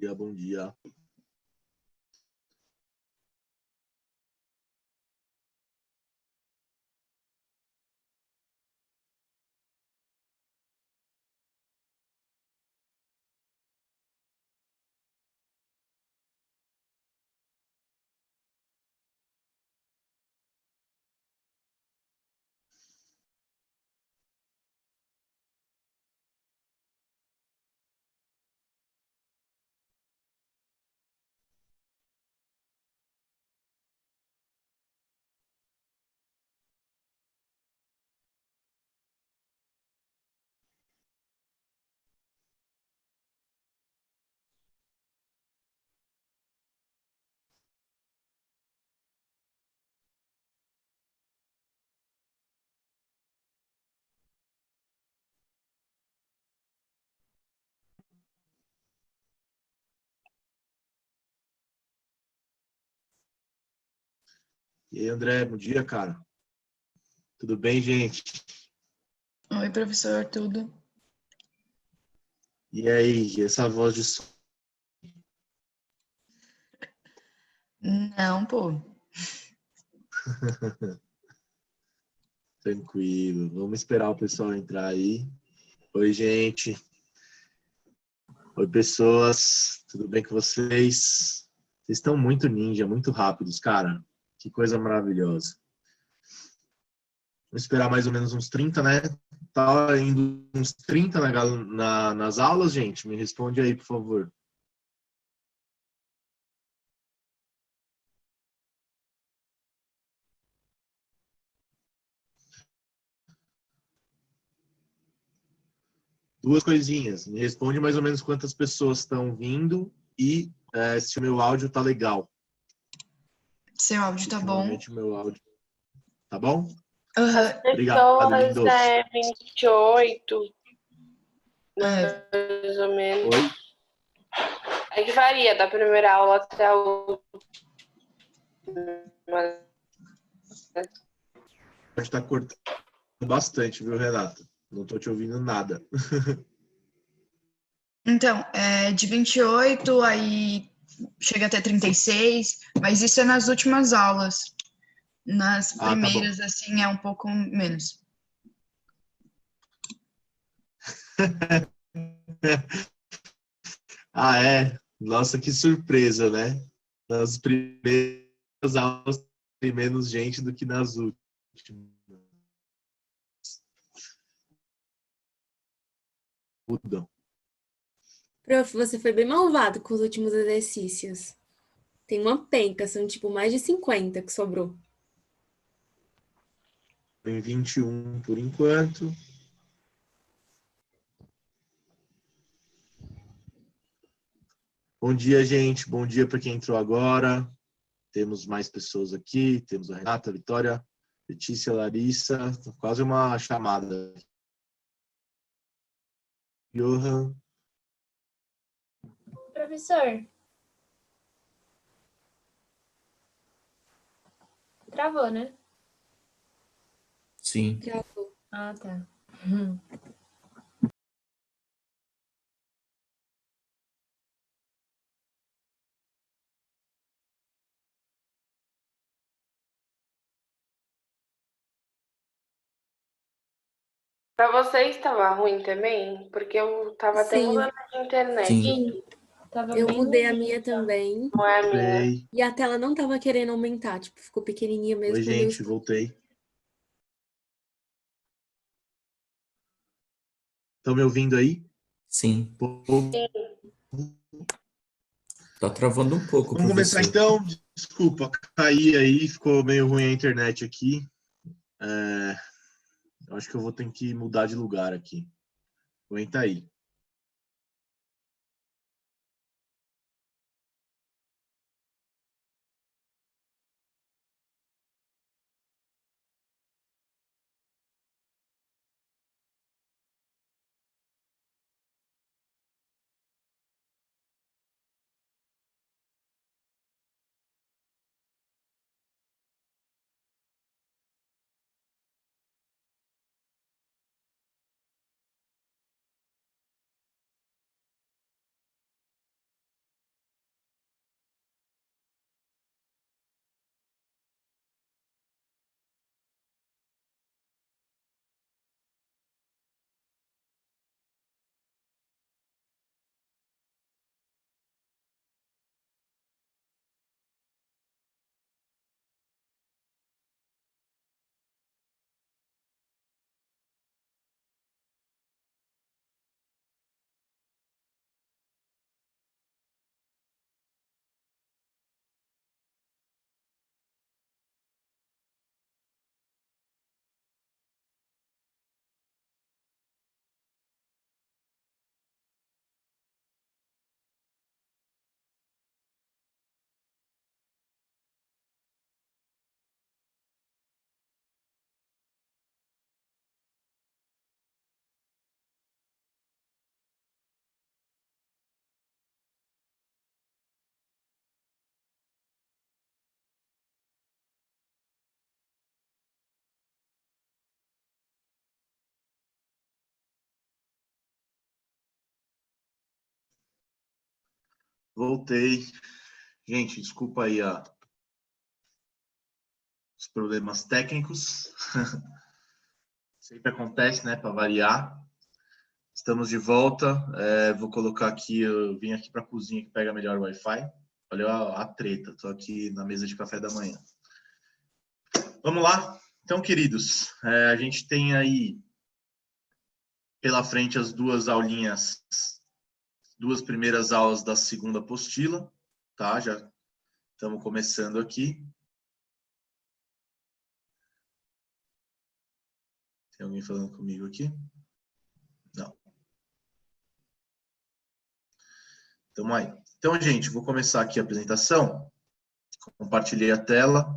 dia, bom dia. E aí, André, bom dia, cara. Tudo bem, gente? Oi, professor, tudo? E aí, essa voz de som? Não, pô. Tranquilo. Vamos esperar o pessoal entrar aí. Oi, gente. Oi, pessoas. Tudo bem com vocês? Vocês estão muito ninja, muito rápidos, cara. Que coisa maravilhosa. Vamos esperar mais ou menos uns 30, né? Tá indo uns 30 nas aulas, gente? Me responde aí, por favor. Duas coisinhas. Me responde mais ou menos quantas pessoas estão vindo e se o meu áudio tá legal. Seu áudio tá bom? Ultimamente o meu áudio tá bom? Aham. Obrigado, Pessoas lindos. 28, É. mais ou menos. Oi? É que varia da primeira aula até a última. Pode estar cortando bastante, viu, Renata? Não tô te ouvindo nada. Então, é de 28, aí chega até 36, mas isso é nas últimas aulas. Nas Ah, tá bom. primeiras, assim, é um pouco menos. Ah, é? Nossa, que surpresa, né? Nas primeiras aulas tem menos gente do que nas últimas. Mudam. Prof, você foi bem malvado com os últimos exercícios. Tem uma penca, são tipo mais de 50 que sobrou. Em 21 por enquanto. Bom dia, gente. Bom dia para quem entrou agora. Temos mais pessoas aqui. Temos a Renata, a Vitória, Letícia, Larissa. Quase uma chamada. Johan. Professor, travou, né? Sim. Travou. Ah, tá. Pra vocês estava ruim também? Porque eu tava até Sim, mudando de internet. Sim, tava eu bem mudei a ruim. minha também. Não é a minha. Voltei. E a tela não tava querendo aumentar, tipo, ficou pequenininha Oi, mesmo. gente. Voltei. Estão me ouvindo aí? Sim. Vamos Tá travando um pouco, começar professor. então. Desculpa, caí aí. Ficou meio ruim a internet aqui. Eu acho que eu vou ter que mudar de lugar aqui. Aguenta aí. Voltei. Gente, desculpa aí os problemas técnicos. Sempre acontece, né? Para variar. Estamos de volta. Vou colocar aqui, eu vim aqui para a cozinha que pega melhor o Wi-Fi. Olha a treta, estou aqui na mesa de café da manhã. Vamos lá? Então, queridos, a gente tem aí pela frente as duas primeiras aulas da segunda apostila, tá? Já estamos começando aqui. Tem alguém falando comigo aqui? Não. Tamo aí. Então, gente, vou começar aqui a apresentação. Compartilhei a tela.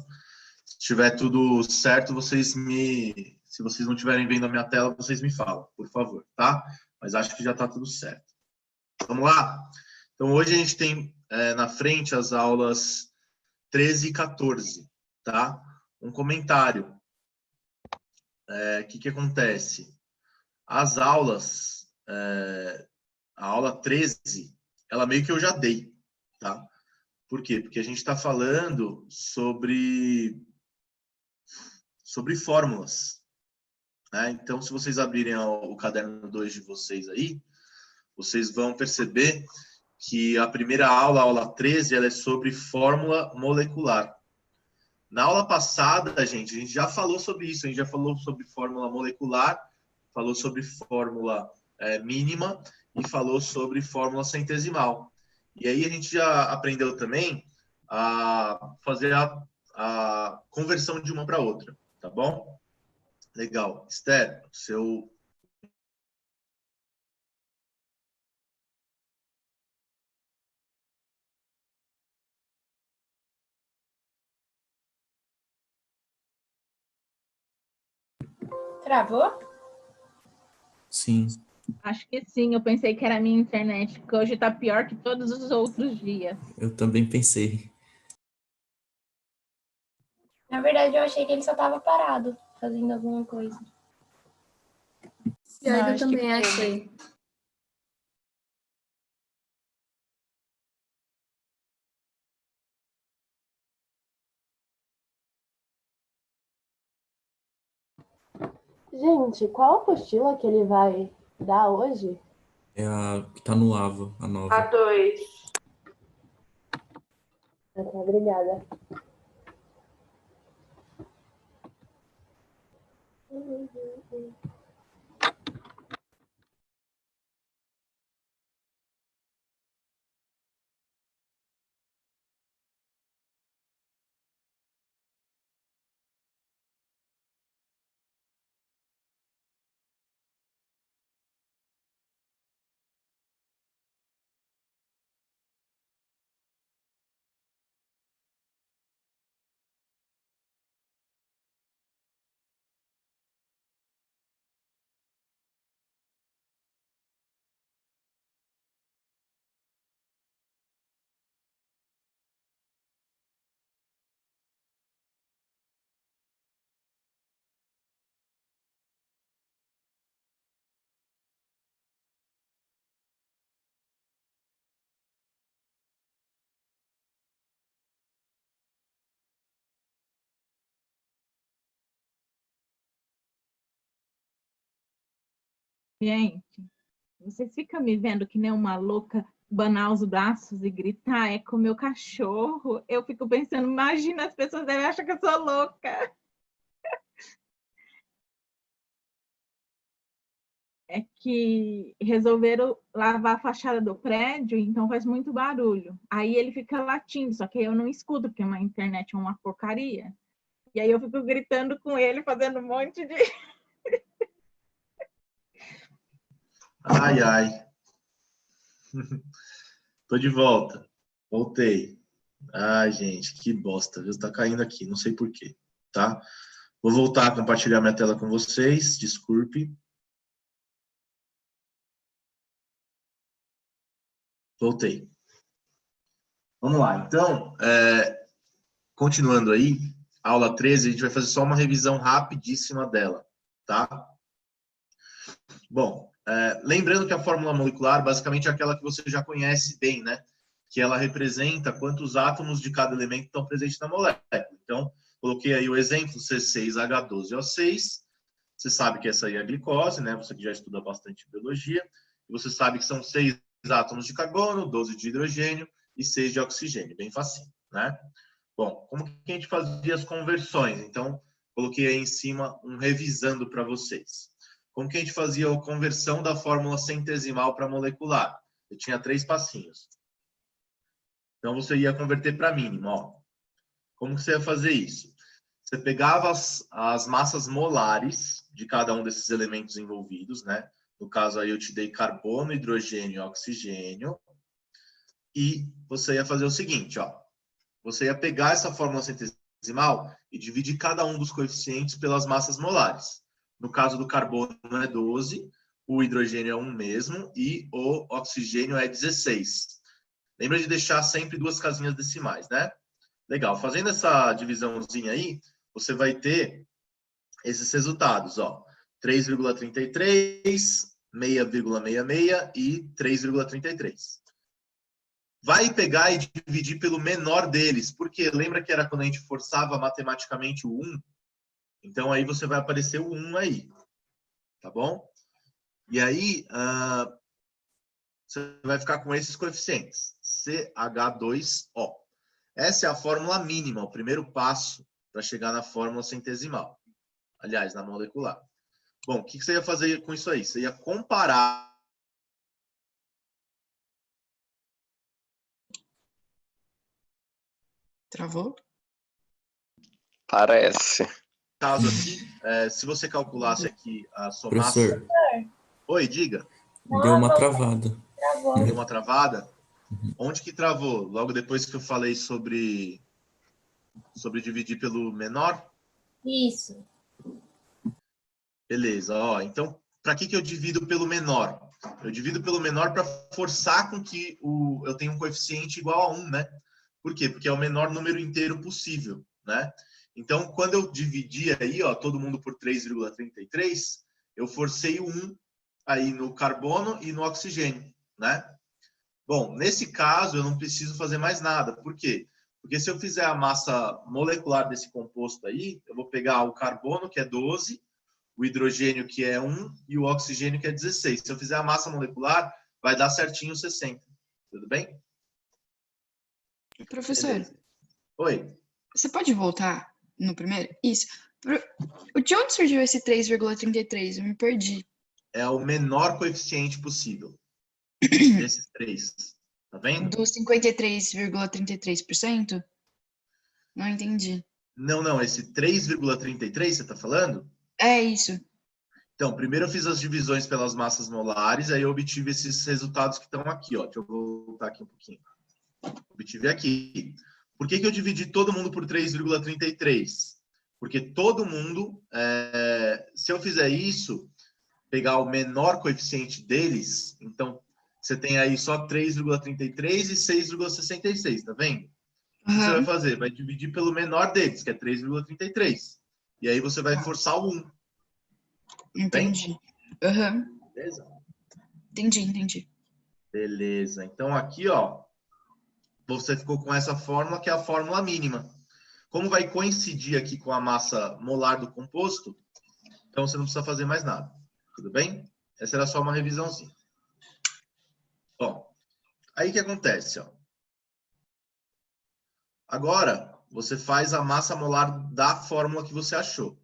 Se tiver tudo certo, se vocês não estiverem vendo a minha tela, vocês me falam, por favor, tá? Mas acho que já está tudo certo. Vamos lá? Então, hoje a gente tem na frente as aulas 13 e 14, tá? Um comentário. O que acontece? As aulas, a aula 13, ela meio que eu já dei, tá? Por quê? Porque a gente está falando sobre fórmulas, né? Então, se vocês abrirem o caderno 2 de vocês aí, vocês vão perceber que a primeira aula, a aula 13, ela é sobre fórmula molecular. Na aula passada, a gente já falou sobre isso, a gente já falou sobre fórmula molecular, falou sobre fórmula mínima e falou sobre fórmula centesimal. E aí a gente já aprendeu também a fazer a conversão de uma para outra, tá bom? Legal. Esther, seu... Travou? Sim. Acho que sim, eu pensei que era a minha internet, porque hoje tá pior que todos os outros dias. Eu também pensei. Na verdade, eu achei que ele só tava parado, fazendo alguma coisa. Pior Não, que eu acho que também achei. Gente, qual apostila que ele vai dar hoje? É a que tá no AVA, a nova. A2. Ah, tá, obrigada. Gente, vocês ficam me vendo que nem uma louca banar os braços e gritar, é com o meu cachorro. Eu fico pensando, imagina, as pessoas devem achar que eu sou louca. É que resolveram lavar a fachada do prédio, então faz muito barulho. Aí ele fica latindo, só que eu não escuto, porque a internet é uma porcaria. E aí eu fico gritando com ele, fazendo um monte de... Ai, ai. Tô de volta. Voltei. Ai, gente, que bosta. Viu? Tá caindo aqui, não sei por quê, tá? Vou voltar a compartilhar minha tela com vocês, desculpe. Voltei. Vamos lá, então, continuando aí, aula 13, a gente vai fazer só uma revisão rapidíssima dela, tá? Bom, lembrando que a fórmula molecular basicamente é aquela que você já conhece bem, né? que ela representa quantos átomos de cada elemento estão presentes na molécula. Então, coloquei aí o exemplo C6H12O6. Você sabe que essa aí é a glicose, né? Você que já estuda bastante biologia. Você sabe que são 6 átomos de carbono, 12 de hidrogênio e 6 de oxigênio. Bem facinho, né? Bom, como que a gente fazia as conversões? Então, coloquei aí em cima um revisando para vocês. Como que a gente fazia a conversão da fórmula centesimal para molecular? Eu tinha 3 passinhos. Então, você ia converter para mínimo. Ó. Como que você ia fazer isso? Você pegava as massas molares de cada um desses elementos envolvidos, né? No caso aí eu te dei carbono, hidrogênio e oxigênio. E você ia fazer o seguinte, ó. Você ia pegar essa fórmula centesimal e dividir cada um dos coeficientes pelas massas molares. No caso do carbono é 12, o hidrogênio é 1 mesmo e o oxigênio é 16. Lembra de deixar sempre 2 casinhas decimais, né? Legal. Fazendo essa divisãozinha aí, você vai ter esses resultados, ó. 3,33, 6,66 e 3,33. Vai pegar e dividir pelo menor deles, porque lembra que era quando a gente forçava matematicamente o 1? Então, aí você vai aparecer o 1 aí, tá bom? E aí, você vai ficar com esses coeficientes, CH2O. Essa é a fórmula mínima, o primeiro passo para chegar na fórmula centesimal. Aliás, na molecular. Bom, o que você ia fazer com isso aí? Você ia comparar. Travou? Parece. Caso aqui, se você calculasse aqui a sua massa... Professor, Oi, diga. deu uma travada. Travou. Deu uma travada? Onde que travou? Logo depois que eu falei sobre dividir pelo menor? Isso. Beleza, ó. Então, para que eu divido pelo menor? Eu divido pelo menor para forçar com que eu tenha um coeficiente igual a 1, né? Por quê? Porque é o menor número inteiro possível, né? Então, quando eu dividi aí, ó, todo mundo por 3,33, eu forcei o 1 aí no carbono e no oxigênio, né? Bom, nesse caso, eu não preciso fazer mais nada. Por quê? Porque se eu fizer a massa molecular desse composto aí, eu vou pegar o carbono, que é 12, o hidrogênio, que é 1, e o oxigênio, que é 16. Se eu fizer a massa molecular, vai dar certinho 60. Tudo bem? Professor, Beleza. Oi. você pode voltar no primeiro? Isso. De onde surgiu esse 3,33? Eu me perdi. É o menor coeficiente possível desses 3. Tá vendo? Do 53,33%? Não entendi. Não. Esse 3,33, você está falando? É isso. Então, primeiro eu fiz as divisões pelas massas molares, aí eu obtive esses resultados que estão aqui, ó. Deixa eu voltar aqui um pouquinho. Obtive aqui. Por que eu dividi todo mundo por 3,33? Porque todo mundo, se eu fizer isso, pegar o menor coeficiente deles, então você tem aí só 3,33 e 6,66, tá vendo? O que você vai fazer? Vai dividir pelo menor deles, que é 3,33. E aí você vai forçar o 1. Entendi. Beleza? Entendi. Beleza. Então aqui, ó, você ficou com essa fórmula, que é a fórmula mínima. Como vai coincidir aqui com a massa molar do composto, então você não precisa fazer mais nada. Tudo bem? Essa era só uma revisãozinha. Bom, aí o que acontece, ó? Agora, você faz a massa molar da fórmula que você achou.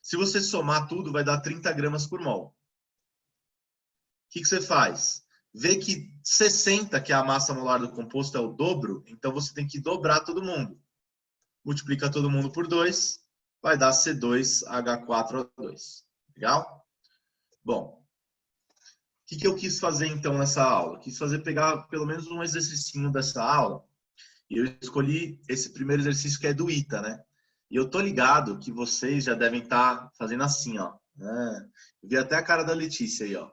Se você somar tudo, vai dar 30 gramas por mol. O que você faz? Vê que 60, que é a massa molar do composto, é o dobro, então você tem que dobrar todo mundo. Multiplica todo mundo por 2, vai dar C2H4O2. Legal? Bom, o que eu quis fazer então nessa aula? Quis pegar pelo menos um exercício dessa aula, e eu escolhi esse primeiro exercício que é do ITA, né? E eu tô ligado que vocês já devem estar fazendo assim, ó. Eu vi até a cara da Letícia aí, ó.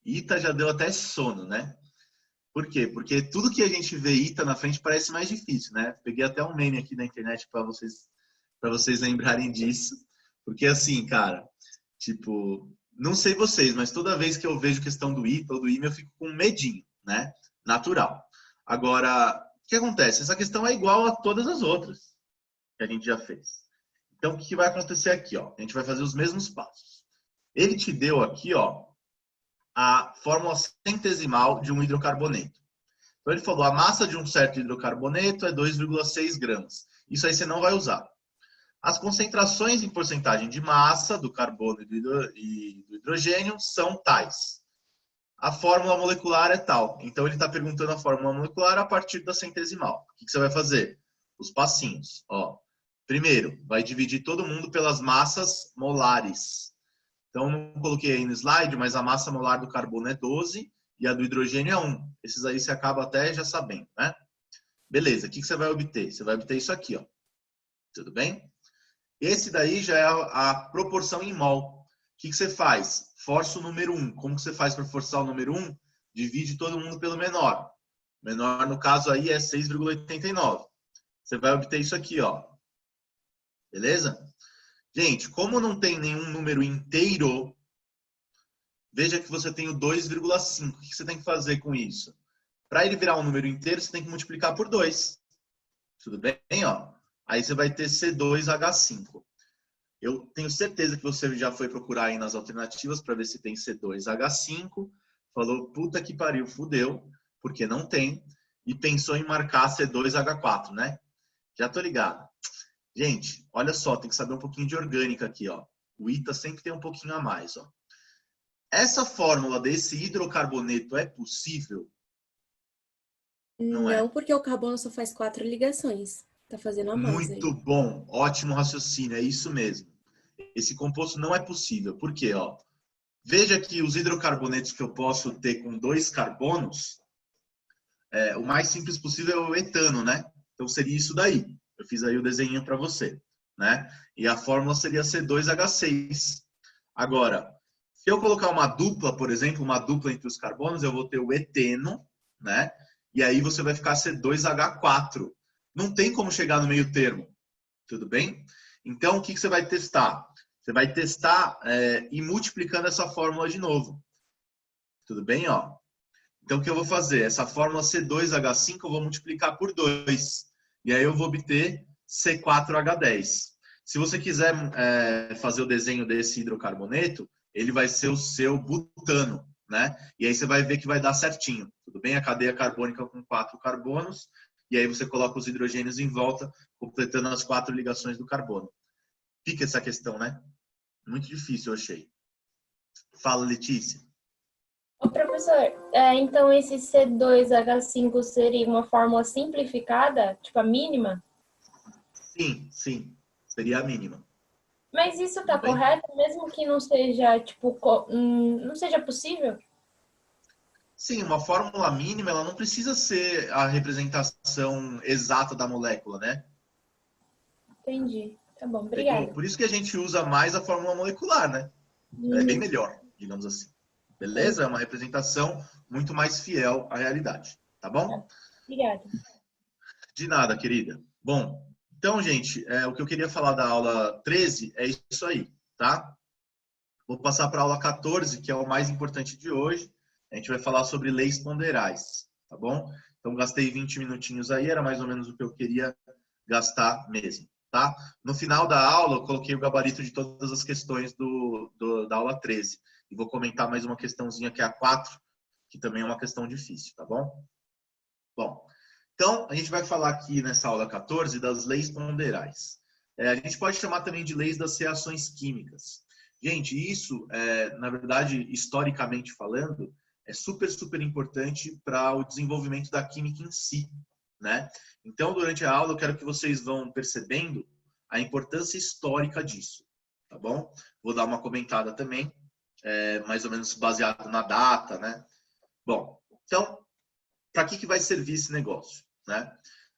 ITA já deu até sono, né? Por quê? Porque tudo que a gente vê ITA na frente parece mais difícil, né? Peguei até um meme aqui na internet para vocês lembrarem disso. Porque assim, cara, tipo, não sei vocês, mas toda vez que eu vejo questão do ITA ou do IME, eu fico com medinho, né? Natural. Agora, o que acontece? Essa questão é igual a todas as outras que a gente já fez. Então, o que vai acontecer aqui? Ó? A gente vai fazer os mesmos passos. Ele te deu aqui, ó, a fórmula centesimal de um hidrocarboneto. Então, ele falou, a massa de um certo hidrocarboneto é 2,6 gramas. Isso aí você não vai usar. As concentrações em porcentagem de massa do carbono e do hidrogênio são tais. A fórmula molecular é tal. Então, ele está perguntando a fórmula molecular a partir da centesimal. O que você vai fazer? Os passinhos. Ó. Primeiro, vai dividir todo mundo pelas massas molares. Então, não coloquei aí no slide, mas a massa molar do carbono é 12 e a do hidrogênio é 1. Esses aí você acaba até já sabendo, né? Beleza, o que você vai obter? Você vai obter isso aqui, ó. Tudo bem? Esse daí já é a proporção em mol. O que você faz? Força o número 1. Como que você faz para forçar o número 1? Divide todo mundo pelo menor. O menor, no caso aí, é 6,89. Você vai obter isso aqui, ó. Beleza? Gente, como não tem nenhum número inteiro, veja que você tem o 2,5. O que você tem que fazer com isso? Para ele virar um número inteiro, você tem que multiplicar por 2. Tudo bem? Ó. Aí você vai ter C2H5. Eu tenho certeza que você já foi procurar aí nas alternativas para ver se tem C2H5. Falou, puta que pariu, fudeu, porque não tem. E pensou em marcar C2H4, né? Já tô ligado. Gente, olha só, tem que saber um pouquinho de orgânica aqui, ó. O ITA sempre tem um pouquinho a mais, ó. Essa fórmula desse hidrocarboneto é possível? Não, é. Porque o carbono só faz 4 ligações. Tá fazendo a mais aí. Muito bom, ótimo raciocínio, é isso mesmo. Esse composto não é possível. Por quê? Ó? Veja que os hidrocarbonetos que eu posso ter com 2 carbonos, o mais simples possível é o etano, né? Então seria isso daí. Eu fiz aí o desenho para você, né? E a fórmula seria C2H6. Agora, se eu colocar uma dupla, por exemplo, uma dupla entre os carbonos, eu vou ter o eteno, né? E aí você vai ficar C2H4. Não tem como chegar no meio termo, tudo bem? Então, o que você vai testar? Você vai testar e multiplicando essa fórmula de novo. Tudo bem? Ó. Então, o que eu vou fazer? Essa fórmula C2H5 eu vou multiplicar por 2. E aí eu vou obter C4H10. Se você quiser fazer o desenho desse hidrocarboneto, ele vai ser o seu butano, né? E aí você vai ver que vai dar certinho. Tudo bem? A cadeia carbônica com 4 carbonos. E aí você coloca os hidrogênios em volta, completando as 4 ligações do carbono. Fica essa questão, né? Muito difícil, eu achei. Fala, Letícia. Ô, professor, então esse C2H5 seria uma fórmula simplificada, tipo a mínima? Sim, sim. Seria a mínima. Mas isso está correto, mesmo que não seja, tipo, não seja possível? Sim, uma fórmula mínima, ela não precisa ser a representação exata da molécula, né? Entendi. Tá bom, obrigada. Por isso que a gente usa mais a fórmula molecular, né? É bem melhor, digamos assim. Beleza? É uma representação muito mais fiel à realidade. Tá bom? Obrigada. De nada, querida. Bom, então, gente, o que eu queria falar da aula 13 é isso aí, tá? Vou passar para a aula 14, que é o mais importante de hoje. A gente vai falar sobre leis ponderais, tá bom? Então, gastei 20 minutinhos aí, era mais ou menos o que eu queria gastar mesmo, tá? No final da aula, eu coloquei o gabarito de todas as questões da aula 13. E vou comentar mais uma questãozinha que é a 4, que também é uma questão difícil, tá bom? Bom, então, a gente vai falar aqui nessa aula 14 das leis ponderais. A gente pode chamar também de leis das reações químicas. Gente, isso, na verdade, historicamente falando, é super, super importante para o desenvolvimento da química em si, né? Então, durante a aula, eu quero que vocês vão percebendo a importância histórica disso, tá bom? Vou dar uma comentada também, mais ou menos baseado na data, né? Bom, então, para que vai servir esse negócio, né?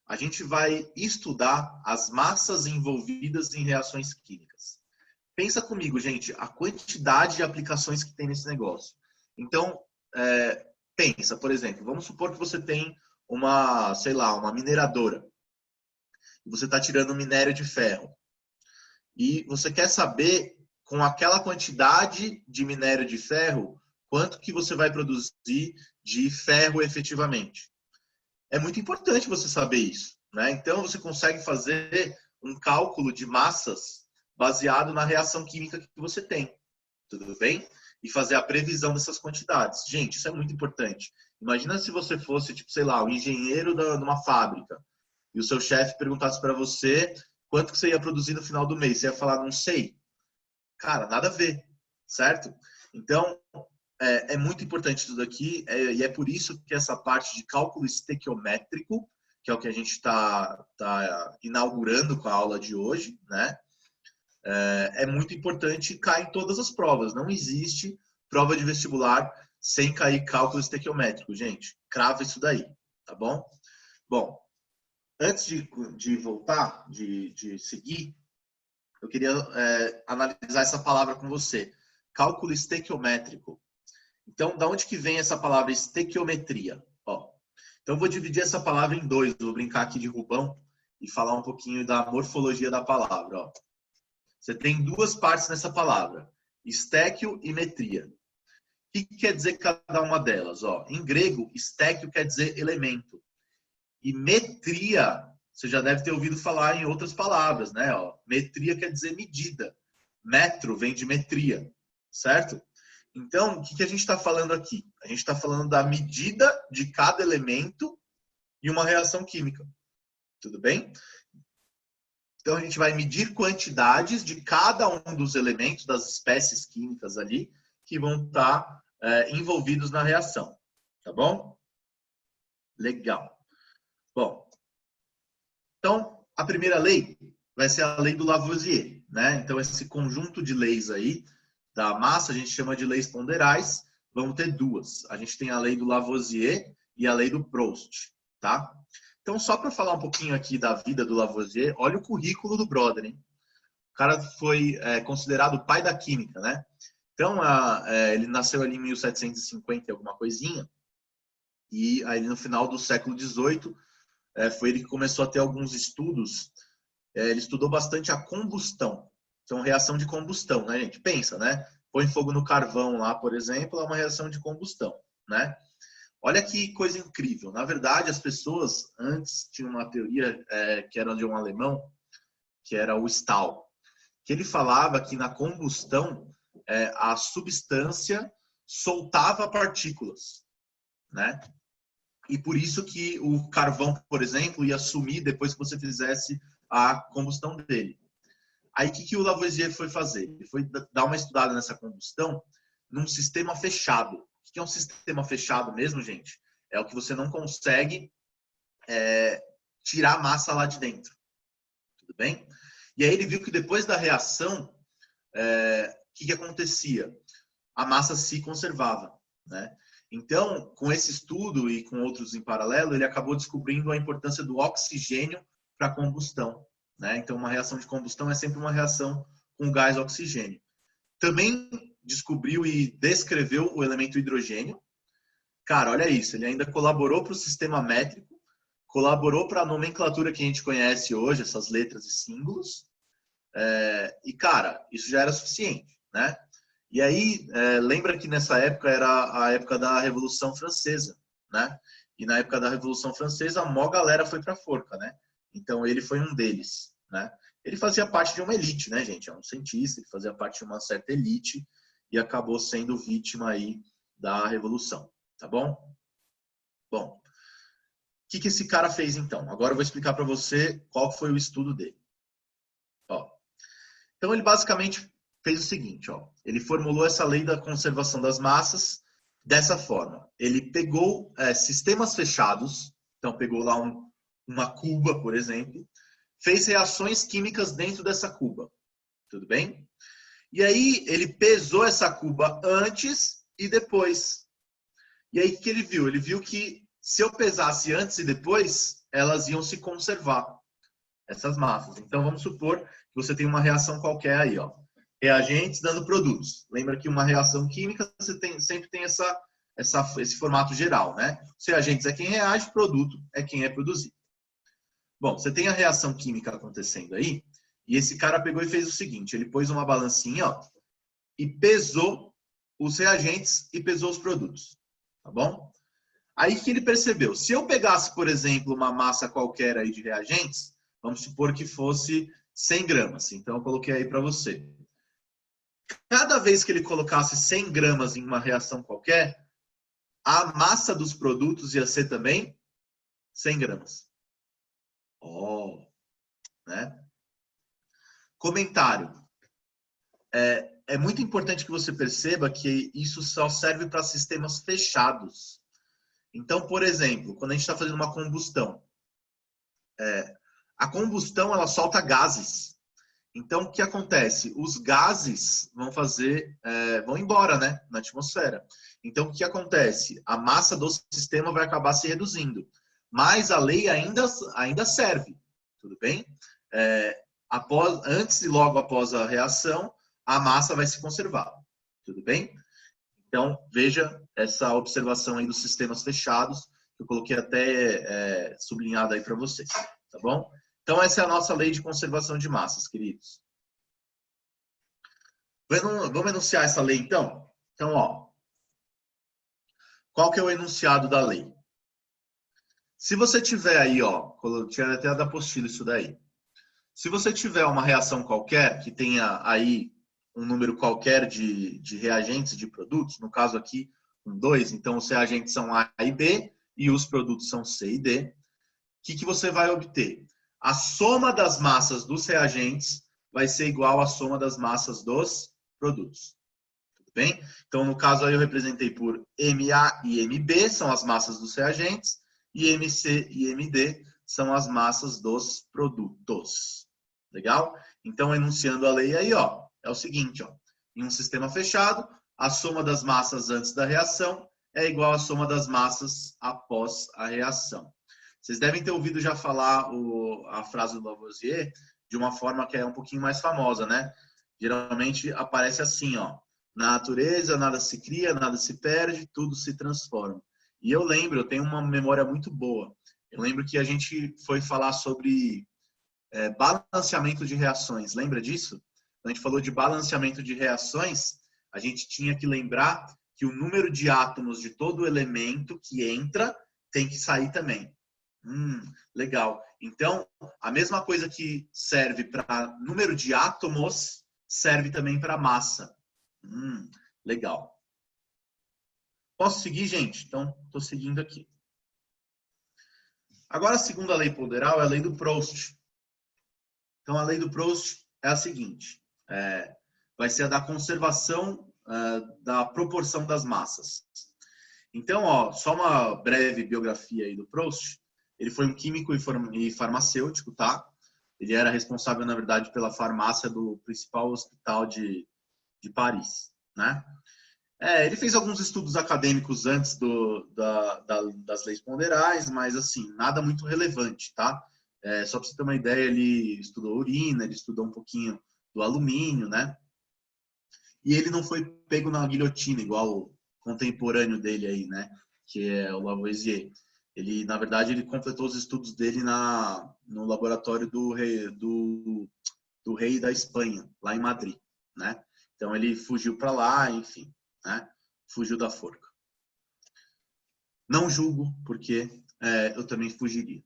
A gente vai estudar as massas envolvidas em reações químicas. Pensa comigo, gente, a quantidade de aplicações que tem nesse negócio. Então, pensa, por exemplo, vamos supor que você tem uma, sei lá, uma mineradora. E você está tirando minério de ferro. E você quer saber, com aquela quantidade de minério de ferro, quanto que você vai produzir de ferro efetivamente. é muito importante você saber isso, né? Então, você consegue fazer um cálculo de massas baseado na reação química que você tem, tudo bem? E fazer a previsão dessas quantidades. Gente, isso é muito importante. Imagina se você fosse, tipo, sei lá, o engenheiro de uma fábrica e o seu chefe perguntasse para você quanto que você ia produzir no final do mês. Você ia falar, não sei. Cara, nada a ver, certo? Então, é muito importante tudo aqui e é por isso que essa parte de cálculo estequiométrico, que é o que a gente está inaugurando com a aula de hoje, né? É muito importante e cai em todas as provas. Não existe prova de vestibular sem cair cálculo estequiométrico, gente. Crava isso daí, tá bom? Bom, antes de voltar, de seguir, eu queria analisar essa palavra com você. Cálculo estequiométrico. Então, da onde que vem essa palavra estequiometria? Ó, então, eu vou dividir essa palavra em dois. Vou brincar aqui de Rubão e falar um pouquinho da morfologia da palavra. Ó. Você tem duas partes nessa palavra, estéquio e metria. O que quer dizer cada uma delas? Ó, em grego, estéquio quer dizer elemento. E metria, você já deve ter ouvido falar em outras palavras, né? Ó, metria quer dizer medida. Metro vem de metria, certo? Então, o que a gente está falando aqui? A gente está falando da medida de cada elemento e uma reação química. Tudo bem? Então, a gente vai medir quantidades de cada um dos elementos, das espécies químicas ali, que vão estar envolvidos na reação. Tá bom? Legal. Bom, então, a primeira lei vai ser a lei do Lavoisier, né? Então, esse conjunto de leis aí, da massa, a gente chama de leis ponderais, vamos ter duas. A gente tem a lei do Lavoisier e a lei do Proust, tá? Então, só para falar um pouquinho aqui da vida do Lavoisier, olha o currículo do brother, hein? O cara foi considerado o pai da química, né? Então, ele nasceu ali em 1750 e alguma coisinha, e aí no final do século XVIII, foi ele que começou a ter alguns estudos. Ele estudou bastante a combustão. Então, reação de combustão, né, gente? Pensa, né? Põe fogo no carvão lá, por exemplo, é uma reação de combustão, né? Olha que coisa incrível. Na verdade, as pessoas antes tinham uma teoria que era de um alemão, que era o Stahl, que ele falava que na combustão a substância soltava partículas, né? E por isso que o carvão, por exemplo, ia sumir depois que você fizesse a combustão dele. Aí, o que o Lavoisier foi fazer? Ele foi dar uma estudada nessa combustão num sistema fechado. O que é um sistema fechado mesmo, gente? É o que você não consegue tirar a massa lá de dentro. Tudo bem? E aí ele viu que depois da reação, o que acontecia? A massa se conservava, né? Então, com esse estudo e com outros em paralelo, ele acabou descobrindo a importância do oxigênio para a combustão, né? Então, uma reação de combustão é sempre uma reação com gás oxigênio. Também descobriu e descreveu o elemento hidrogênio. Cara, olha isso, ele ainda colaborou para o sistema métrico, colaborou para a nomenclatura que a gente conhece hoje, essas letras e símbolos. E, cara, isso já era suficiente, né? E aí, lembra que nessa época era a época da Revolução Francesa, né? E na época da Revolução Francesa, a maior galera foi para a forca, né? Então, ele foi um deles, né? Ele fazia parte de uma elite, né, gente? É um cientista, ele fazia parte de uma certa elite e acabou sendo vítima aí da Revolução, tá bom? Bom, o que esse cara fez, então? Agora eu vou explicar para você qual foi o estudo dele. Ó, então, ele basicamente fez o seguinte, ó. Ele formulou essa lei da conservação das massas dessa forma. Ele pegou sistemas fechados, então pegou lá uma cuba, por exemplo, fez reações químicas dentro dessa cuba. Tudo bem? E aí ele pesou essa cuba antes e depois. E aí o que ele viu? Ele viu que se eu pesasse antes e depois, elas iam se conservar, essas massas. Então vamos supor que você tem uma reação qualquer aí, ó. Reagentes dando produtos. Lembra que uma reação química você sempre tem esse formato geral, né? Os reagentes é quem reage, produto é quem é produzido. Bom, você tem a reação química acontecendo aí, e esse cara pegou e fez o seguinte, ele pôs uma balancinha, ó, e pesou os reagentes e pesou os produtos, tá bom? Aí o que ele percebeu? Se eu pegasse, por exemplo, uma massa qualquer aí de reagentes, vamos supor que fosse 100 gramas. Então, eu coloquei aí para você. Cada vez que ele colocasse 100 gramas em uma reação qualquer, a massa dos produtos ia ser também 100 gramas. Ó, né? Comentário. É muito importante que você perceba que isso só serve para sistemas fechados. Então, por exemplo, quando a gente está fazendo uma combustão, a combustão ela solta gases. Então, o que acontece? Os gases vão embora, né, na atmosfera. Então, o que acontece? A massa do sistema vai acabar se reduzindo. Mas a lei ainda serve, tudo bem? Antes e logo após a reação, a massa vai se conservar, tudo bem? Então, veja essa observação aí dos sistemas fechados, que eu coloquei até sublinhado aí para vocês, tá bom? Então, essa é a nossa lei de conservação de massas, queridos. Vamos enunciar essa lei, então? Então, ó, qual que é o enunciado da lei? Se você tiver aí, ó, tinha até da apostila isso daí. Se você tiver uma reação qualquer, que tenha aí um número qualquer de reagentes de produtos, no caso aqui, 2, então os reagentes são A e B e os produtos são C e D, o que você vai obter? A soma das massas dos reagentes vai ser igual à soma das massas dos produtos. Tudo bem? Então, no caso aí eu representei por MA e MB, são as massas dos reagentes, e MC e MD são as massas dos produtos. Legal? Então, enunciando a lei aí, ó, é o seguinte, ó, em um sistema fechado, a soma das massas antes da reação é igual à soma das massas após a reação. Vocês devem ter ouvido já falar a frase do Lavoisier de uma forma que é um pouquinho mais famosa, né? Geralmente aparece assim, ó, na natureza nada se cria, nada se perde, tudo se transforma. E eu tenho uma memória muito boa. Eu lembro que a gente foi falar sobre balanceamento de reações. Lembra disso? Quando a gente falou de balanceamento de reações, a gente tinha que lembrar que o número de átomos de todo elemento que entra tem que sair também. Legal. Então, a mesma coisa que serve para número de átomos, serve também para massa. Legal. Posso seguir, gente? Então, estou seguindo aqui. Agora, a segunda lei ponderal é a lei do Proust. Então, a lei do Proust é a seguinte. Vai ser a da conservação da proporção das massas. Então, ó, só uma breve biografia aí do Proust. Ele foi um químico e farmacêutico, tá? Ele era responsável, na verdade, pela farmácia do principal hospital de Paris, né? Ele fez alguns estudos acadêmicos antes das leis ponderais, mas, assim, nada muito relevante, tá? Só para você ter uma ideia, ele estudou urina, ele estudou um pouquinho do alumínio, né? E ele não foi pego na guilhotina, igual o contemporâneo dele aí, né? Que é o Lavoisier. Ele, na verdade, ele completou os estudos dele no laboratório do rei da Espanha, lá em Madrid, né? Então, ele fugiu para lá, enfim, né? Fugiu da forca. Não julgo, porque eu também fugiria.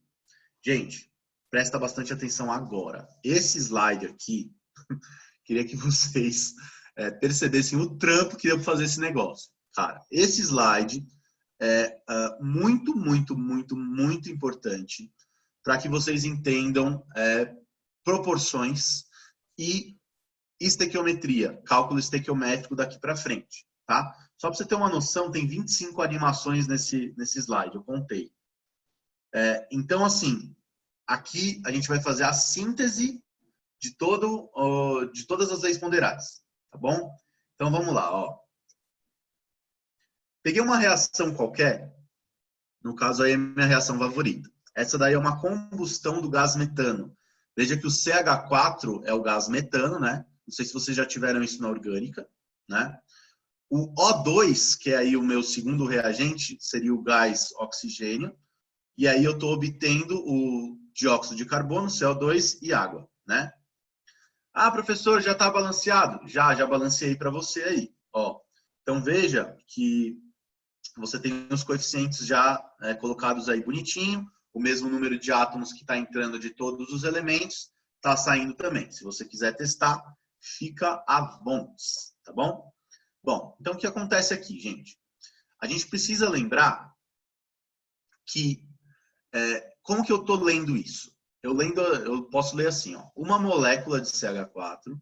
Gente, presta bastante atenção agora. Esse slide aqui, queria que vocês percebessem o trampo que deu para fazer esse negócio. Cara, esse slide é muito, muito, muito, muito importante para que vocês entendam proporções e estequiometria, cálculo estequiométrico daqui para frente, tá? Só para você ter uma noção, tem 25 animações nesse slide, eu contei. Então, assim, aqui a gente vai fazer a síntese de todas as leis ponderais, tá bom? Então, vamos lá, ó. Peguei uma reação qualquer, no caso aí é a minha reação favorita. Essa daí é uma combustão do gás metano. Veja que o CH4 é o gás metano, né? Não sei se vocês já tiveram isso na orgânica, né? O O2, que é aí o meu segundo reagente, seria o gás oxigênio. E aí eu estou obtendo o dióxido de carbono, CO2 e água, né? Ah, professor, já está balanceado? Já balanceei para você aí, ó. Então veja que você tem os coeficientes já colocados aí bonitinho, o mesmo número de átomos que está entrando de todos os elementos, está saindo também. Se você quiser testar, fica à vontade, tá bom? Bom, então o que acontece aqui, gente? A gente precisa lembrar que, como que eu estou lendo isso? Eu posso ler assim, ó, uma molécula de CH4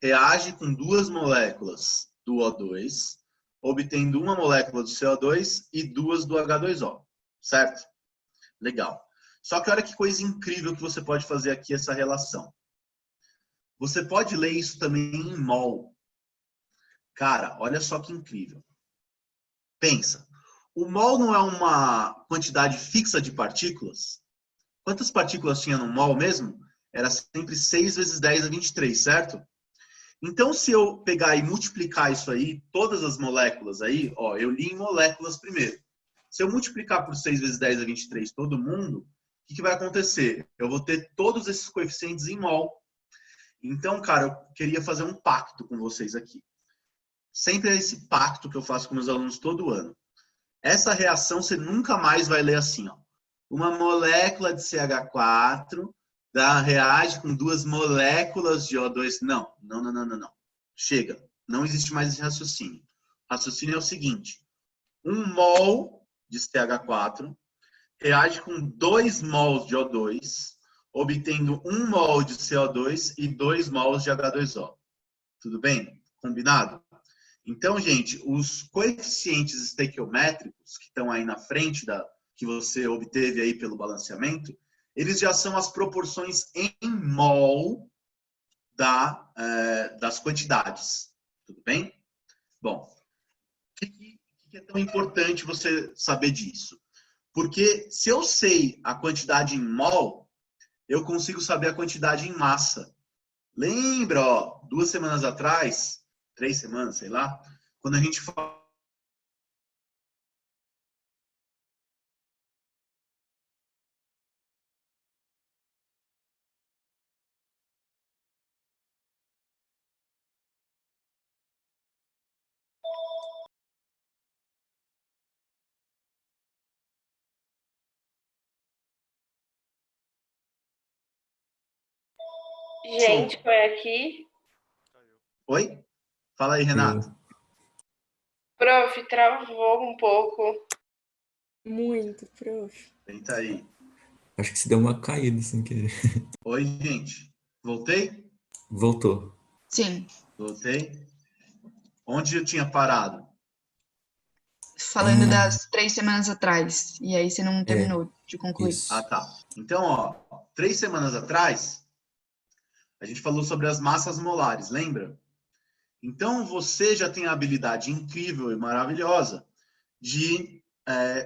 reage com 2 moléculas do O2, obtendo uma molécula do CO2 e 2 do H2O, certo? Legal. Só que olha que coisa incrível que você pode fazer aqui essa relação. Você pode ler isso também em mol. Cara, olha só que incrível. Pensa, o mol não é uma quantidade fixa de partículas? Quantas partículas tinha no mol mesmo? Era sempre 6 vezes 10 a 23, certo? Então, se eu pegar e multiplicar isso aí, todas as moléculas aí, ó, eu li em moléculas primeiro. Se eu multiplicar por 6 vezes 10 a 23 todo mundo, o que vai acontecer? Eu vou ter todos esses coeficientes em mol. Então, cara, eu queria fazer um pacto com vocês aqui. Sempre é esse pacto que eu faço com meus alunos todo ano. Essa reação você nunca mais vai ler assim, ó. Uma molécula de CH4 reage com 2 moléculas de O2. Não. Chega. Não existe mais esse raciocínio. O raciocínio é o seguinte. 1 mol de CH4 reage com 2 mols de O2, obtendo 1 mol de CO2 e 2 mols de H2O. Tudo bem? Combinado? Então, gente, os coeficientes estequiométricos que estão aí na frente que você obteve aí pelo balanceamento, eles já são as proporções em mol das quantidades. Tudo bem? Bom, por que é tão importante você saber disso? Porque se eu sei a quantidade em mol, eu consigo saber a quantidade em massa. Lembra, ó, 2 semanas atrás, 3 semanas, sei lá, quando a gente fala Gente, foi aqui. Oi? Fala aí, Renato. Prof, travou um pouco. Muito, prof. Tenta aí. Acho que se deu uma caída sem querer. Oi, gente. Voltei? Voltou. Sim. Voltei. Onde eu tinha parado? Falando das 3 semanas atrás. E aí você não terminou de concluir. Isso. Ah, tá. Então, ó, 3 semanas atrás, a gente falou sobre as massas molares, lembra? Então, você já tem a habilidade incrível e maravilhosa de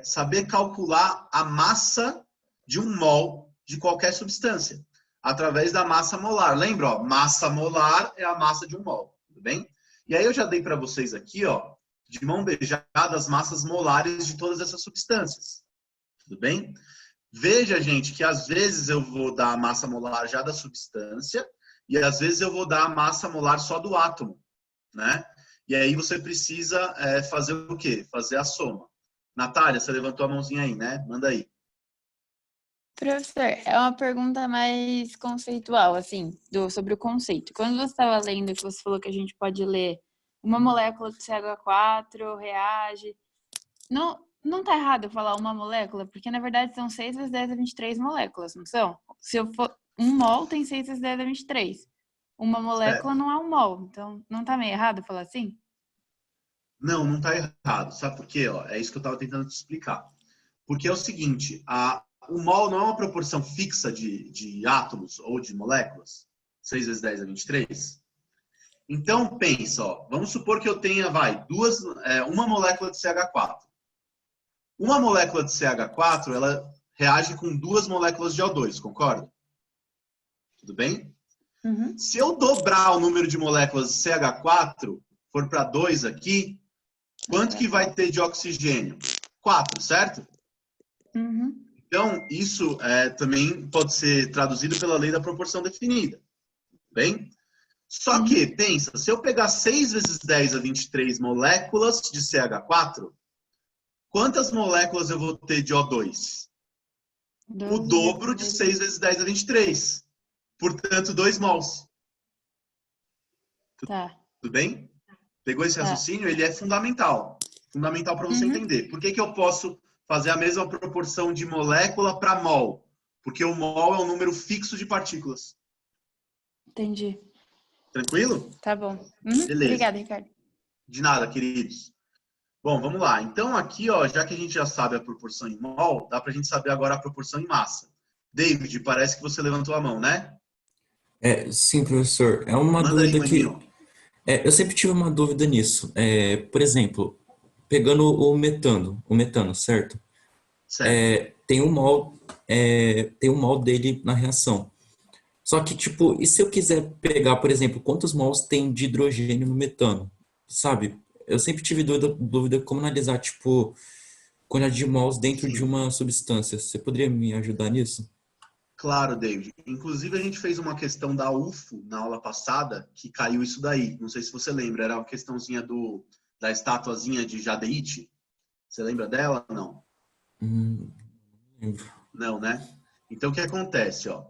saber calcular a massa de 1 mol de qualquer substância, através da massa molar. Lembra? Ó, massa molar é a massa de 1 mol, tudo bem? E aí eu já dei para vocês aqui, ó, de mão beijada, as massas molares de todas essas substâncias, tudo bem? Veja, gente, que às vezes eu vou dar a massa molar já da substância e às vezes eu vou dar a massa molar só do átomo, né? E aí você precisa fazer o quê? Fazer a soma. Natália, você levantou a mãozinha aí, né? Manda aí. Professor, é uma pergunta mais conceitual, assim, sobre o conceito. Quando você estava lendo, que você falou que a gente pode ler uma molécula de CH4 reage... Não tá errado eu falar uma molécula? Porque, na verdade, são 6 vezes 10 a 23 moléculas, não são? Se eu for... 1 mol tem 6 vezes 10 a 23. Uma molécula não é 1 mol. Então, não tá meio errado falar assim? Não tá errado. Sabe por quê? Ó, é isso que eu estava tentando te explicar. Porque é o seguinte, o mol não é uma proporção fixa de átomos ou de moléculas. 6 vezes 10 a 23. Então, pensa, ó, vamos supor que eu tenha, uma molécula de CH4. Uma molécula de CH4, ela reage com 2 moléculas de O2, concorda? Tudo bem? Uhum. Se eu dobrar o número de moléculas de CH4, for para 2 aqui, quanto que vai ter de oxigênio? 4, certo? Uhum. Então, isso também pode ser traduzido pela lei da proporção definida. Bem? Só que, pensa, se eu pegar 6 vezes 10 a 23 moléculas de CH4, Quantas moléculas eu vou ter de O2? O 12 dobro de vezes 6 vezes 10 a 23. Portanto, 2 mols. Tá. Tudo bem? Pegou esse Tá. raciocínio? Ele é fundamental. Fundamental para você Uhum. entender. Por que que eu posso fazer a mesma proporção de molécula para mol? Porque o mol é um número fixo de partículas. Entendi. Tranquilo? Tá bom. Uhum. Beleza. Obrigada, Ricardo. De nada, queridos. Bom, vamos lá. Então, aqui, ó, já que a gente já sabe a proporção em mol, dá para a gente saber agora a proporção em massa. David, parece que você levantou a mão, né? Sim, professor. É uma Manda aí, dúvida que maninho. eu sempre tive uma dúvida nisso. Por exemplo, pegando o metano, certo? Certo. Tem um mol dele na reação. Só que, tipo, e se eu quiser pegar, por exemplo, quantos mols tem de hidrogênio no metano? Sabe? Eu sempre tive dúvida como analisar, tipo, quantidade de mols dentro de Sim. uma substância. Você poderia me ajudar nisso? Claro, David. Inclusive, a gente fez uma questão da UFO na aula passada que caiu isso daí. Não sei se você lembra. Era uma questãozinha da estatuazinha de Jadeite. Você lembra dela? Não. Não lembro. Não, né? Então, o que acontece? Ó?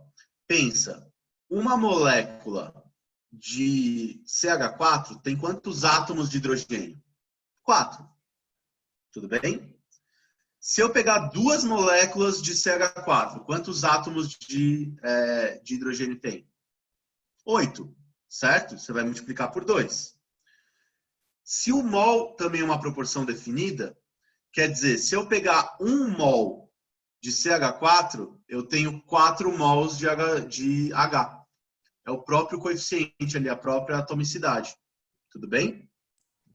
Pensa, uma molécula de CH4 tem quantos átomos de hidrogênio? 4. Tudo bem? Se eu pegar 2 moléculas de CH4, quantos átomos de hidrogênio tem? 8, certo? Você vai multiplicar por 2. Se o mol também é uma proporção definida, quer dizer, se eu pegar 1 mol de CH4, eu tenho 4 mols de H. É o próprio coeficiente ali, a própria atomicidade. Tudo bem?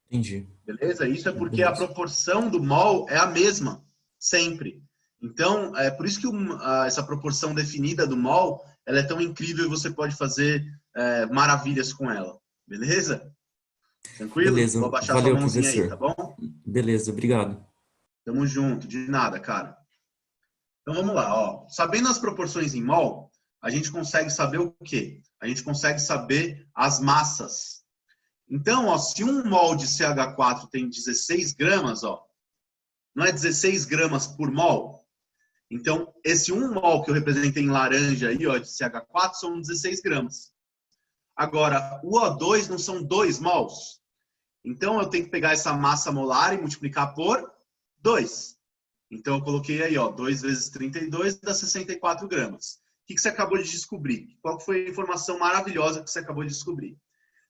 Entendi. Beleza? Isso é porque a Beleza. proporção do mol é a mesma, sempre. Então, é por isso que essa proporção definida do mol, ela é tão incrível e você pode fazer maravilhas com ela. Beleza? Tranquilo? Beleza. Vou abaixar sua Valeu, mãozinha aí, tá professor. bom? Beleza, obrigado. Tamo junto. De nada, cara. Então, vamos lá. Ó. Sabendo as proporções em mol, a gente consegue saber o quê? A gente consegue saber as massas. Então, ó, se 1 mol de CH4 tem 16 gramas, ó, não é 16 gramas por mol? Então, esse 1 mol que eu representei em laranja aí, ó, de CH4, são 16 gramas. Agora, o O2 não são 2 mols? Então, eu tenho que pegar essa massa molar e multiplicar por 2. Então, eu coloquei aí, ó, 2 vezes 32 dá 64 gramas. O que você acabou de descobrir? Qual foi a informação maravilhosa que você acabou de descobrir?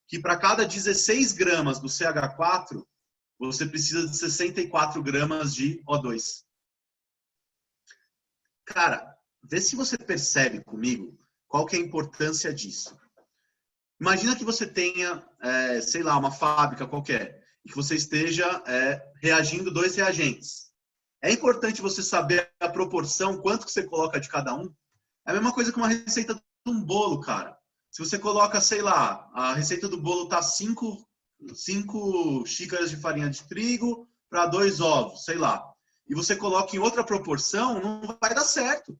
Que para cada 16 gramas do CH4, você precisa de 64 gramas de O2. Cara, vê se você percebe comigo qual que é a importância disso. Imagina que você tenha, sei lá, uma fábrica qualquer e que você esteja reagindo 2 reagentes. É importante você saber a proporção, quanto que você coloca de cada um. É a mesma coisa que uma receita de um bolo, cara. Se você coloca, sei lá, a receita do bolo tá 5 xícaras de farinha de trigo para 2 ovos, sei lá. E você coloca em outra proporção, não vai dar certo.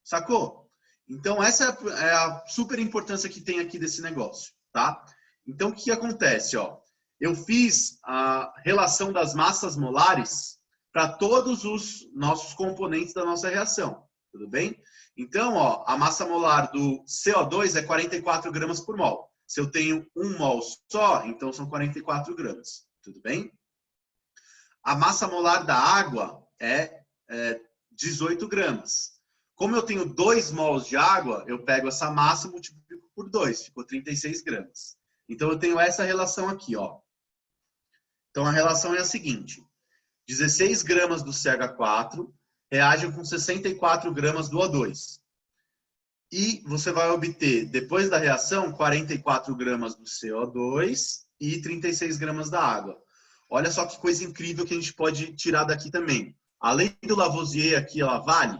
Sacou? Então, essa é a super importância que tem aqui desse negócio, tá? Então, o que acontece, ó? Eu fiz a relação das massas molares para todos os nossos componentes da nossa reação, tudo bem? Então, ó, a massa molar do CO2 é 44 gramas por mol. Se eu tenho 1 mol só, então são 44 gramas, tudo bem? A massa molar da água é 18 gramas. Como eu tenho 2 mols de água, eu pego essa massa e multiplico por 2, ficou 36 gramas. Então, eu tenho essa relação aqui, ó. Então, a relação é a seguinte. 16 gramas do CH4 reagem com 64 gramas do O2. E você vai obter, depois da reação, 44 gramas do CO2 e 36 gramas da água. Olha só que coisa incrível que a gente pode tirar daqui também. A lei do Lavoisier aqui, ela vale?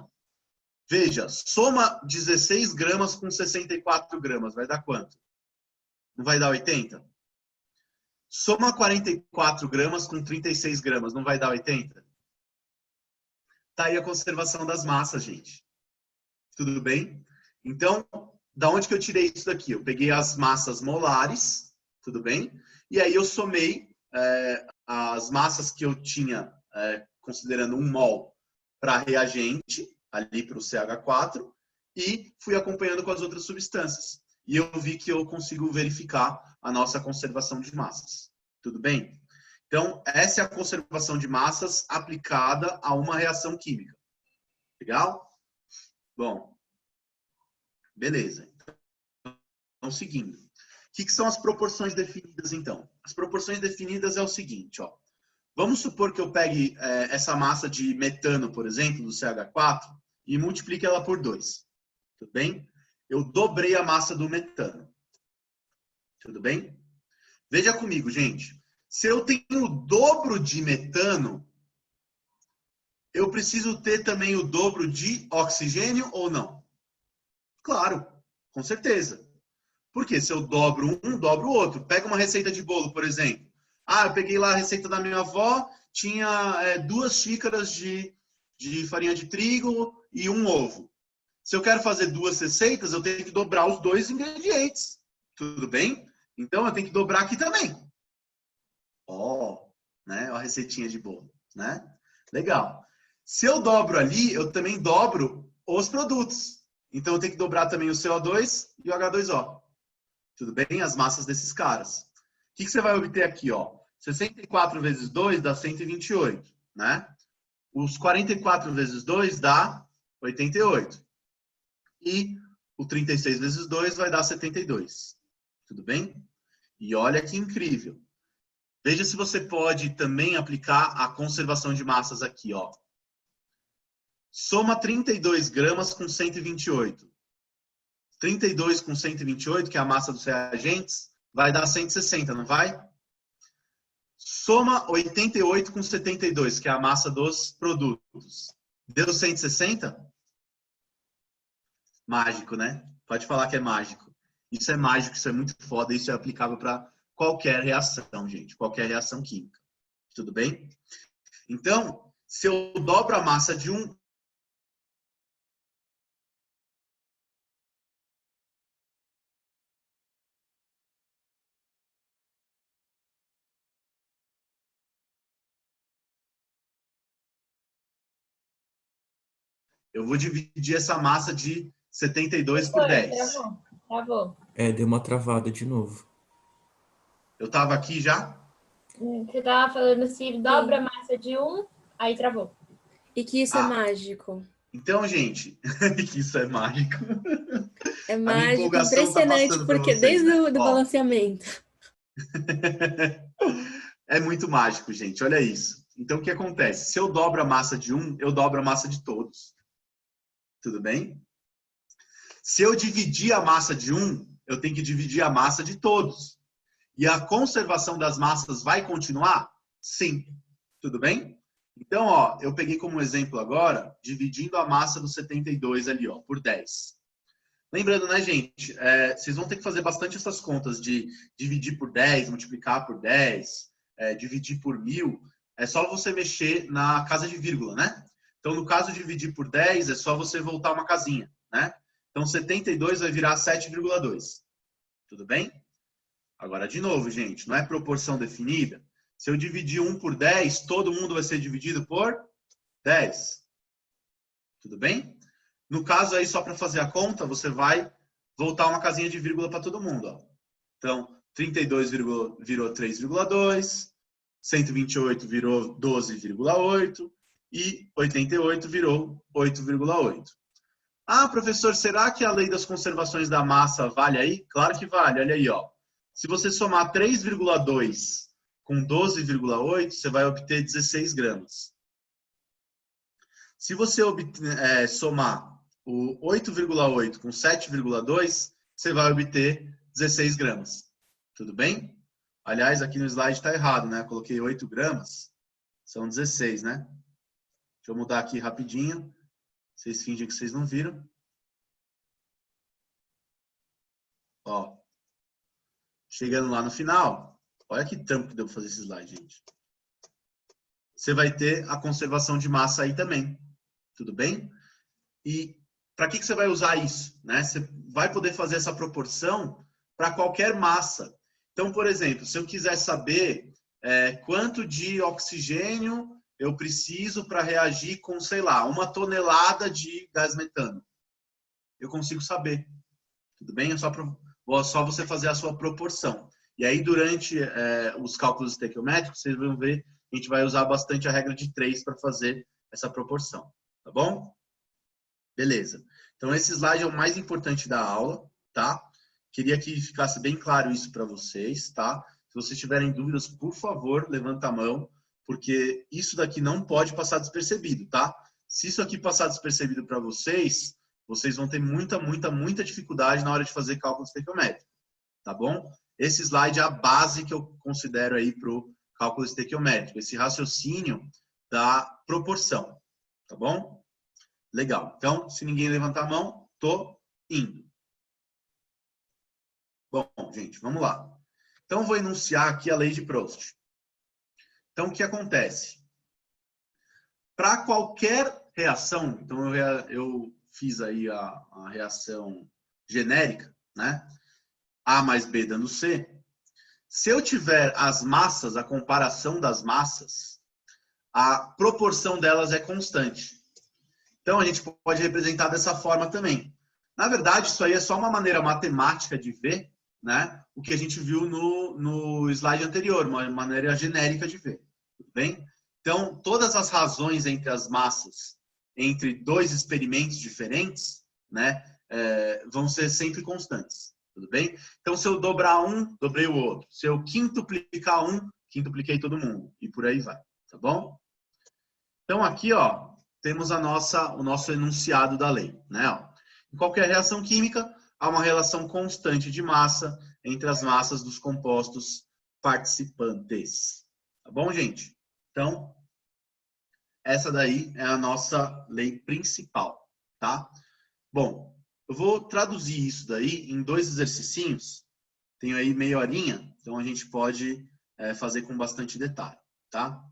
Veja, soma 16 gramas com 64 gramas, vai dar quanto? Não vai dar 80? Soma 44 gramas com 36 gramas, não vai dar 80? Tá aí a conservação das massas, gente. Tudo bem? Então, da onde que eu tirei isso daqui? Eu peguei as massas molares, tudo bem? E aí eu somei as massas que eu tinha considerando 1 mol para reagente, ali para o CH4, e fui acompanhando com as outras substâncias. E eu vi que eu consigo verificar a nossa conservação de massas. Tudo bem? Então, essa é a conservação de massas aplicada a uma reação química. Legal? Bom, beleza. Então, seguindo. O que são as proporções definidas, então? As proporções definidas é o seguinte, ó. Vamos supor que eu pegue essa massa de metano, por exemplo, do CH4, e multiplique ela por 2. Tudo bem? Eu dobrei a massa do metano. Tudo bem? Veja comigo, gente. Se eu tenho o dobro de metano, eu preciso ter também o dobro de oxigênio ou não? Claro, com certeza. Porque se eu dobro um, dobro o outro. Pega uma receita de bolo, por exemplo. Ah, eu peguei lá a receita da minha avó, tinha 2 xícaras de farinha de trigo e 1 ovo. Se eu quero fazer 2 receitas, eu tenho que dobrar os 2 ingredientes. Tudo bem? Então, eu tenho que dobrar aqui também. Ó, né? A receitinha de bolo, né? Legal. Se eu dobro ali, eu também dobro os produtos. Então, eu tenho que dobrar também o CO2 e o H2O. Tudo bem? As massas desses caras. O que você vai obter aqui, ó? 64 vezes 2 dá 128, né? Os 44 vezes 2 dá 88. E o 36 vezes 2 vai dar 72. Tudo bem? E olha que incrível. Veja se você pode também aplicar a conservação de massas aqui, ó. Soma 32 gramas com 128. 32 com 128, que é a massa dos reagentes, vai dar 160, não vai? Soma 88 com 72, que é a massa dos produtos. Deu 160? Mágico, né? Pode falar que é mágico. Isso é mágico, isso é muito foda, isso é aplicável para qualquer reação, gente. Qualquer reação química. Tudo bem? Então, se eu dobro a massa de um... Eu vou dividir essa massa de 72 por 10. Travou. Deu uma travada de novo. Eu estava aqui já? Você estava falando se dobra a massa de 1, aí travou. E que isso é mágico. Então, gente, que isso é mágico. É mágico, empolgação impressionante, tá passando pra porque vocês, desde né? o balanceamento. É muito mágico, gente. Olha isso. Então, o que acontece? Se eu dobro a massa de um, eu dobro a massa de todos. Tudo bem? Se eu dividir a massa de um, eu tenho que dividir a massa de todos. E a conservação das massas vai continuar? Sim. Tudo bem? Então, ó, eu peguei como exemplo agora, dividindo a massa do 72 ali, ó, por 10. Lembrando, né, gente, vocês vão ter que fazer bastante essas contas de dividir por 10, multiplicar por 10, dividir por 1000. É só você mexer na casa de vírgula, né? Então, no caso de dividir por 10, é só você voltar uma casinha, né? Então, 72 vai virar 7,2. Tudo bem? Agora, de novo, gente, não é proporção definida. Se eu dividir 1 por 10, todo mundo vai ser dividido por 10. Tudo bem? No caso aí, só para fazer a conta, você vai voltar uma casinha de vírgula para todo mundo. Ó. Então, 32 virou 3,2, 128 virou 12,8 e 88 virou 8,8. Ah, professor, será que a lei das conservações da massa vale aí? Claro que vale, olha aí, ó. Se você somar 3,2 com 12,8, você vai obter 16 gramas. Se você somar o 8,8 com 7,2, você vai obter 16 gramas. Tudo bem? Aliás, aqui no slide está errado, né? Eu coloquei 8 gramas, são 16, né? Deixa eu mudar aqui rapidinho. Vocês fingem que vocês não viram. Ó. Chegando lá no final, olha que trampo que deu para fazer esse slide, gente. Você vai ter a conservação de massa aí também. Tudo bem? E para que você vai usar isso? Né? Você vai poder fazer essa proporção para qualquer massa. Então, por exemplo, se eu quiser saber quanto de oxigênio eu preciso para reagir com, sei lá, 1 tonelada de gás metano? Eu consigo saber. Tudo bem? É só você fazer a sua proporção. E aí, durante os cálculos estequiométricos, vocês vão ver, a gente vai usar bastante a regra de 3 para fazer essa proporção. Tá bom? Beleza. Então, esse slide é o mais importante da aula, tá? Queria que ficasse bem claro isso para vocês, tá? Se vocês tiverem dúvidas, por favor, levanta a mão, porque isso daqui não pode passar despercebido, tá? Se isso aqui passar despercebido para vocês, vocês vão ter muita dificuldade na hora de fazer cálculo estequiométrico, tá bom? Esse slide é a base que eu considero aí para o cálculo estequiométrico, esse raciocínio da proporção, tá bom? Legal. Então, se ninguém levantar a mão, tô indo. Bom, gente, vamos lá. Então, vou enunciar aqui a lei de Proust. Então, o que acontece? Para qualquer reação, então eu fiz aí a reação genérica, né? A mais B dando C. Se eu tiver as massas, a comparação das massas, a proporção delas é constante. Então, a gente pode representar dessa forma também. Na verdade, isso aí é só uma maneira matemática de ver, né, o que a gente viu no slide anterior, uma maneira genérica de ver. Tudo bem? Então, todas as razões entre as massas, entre 2 experimentos diferentes, né, vão ser sempre constantes. Tudo bem? Então, se eu dobrar um, dobrei o outro. Se eu quintuplicar um, quintupliquei todo mundo. E por aí vai. Tá bom? Então, aqui, ó, temos o nosso enunciado da lei, né? Ó, em qualquer reação química, há uma relação constante de massa entre as massas dos compostos participantes. Tá bom, gente? Então, essa daí é a nossa lei principal, tá? Bom, eu vou traduzir isso daí em 2 exercicinhos. Tenho aí meia horinha, então a gente pode fazer com bastante detalhe, tá?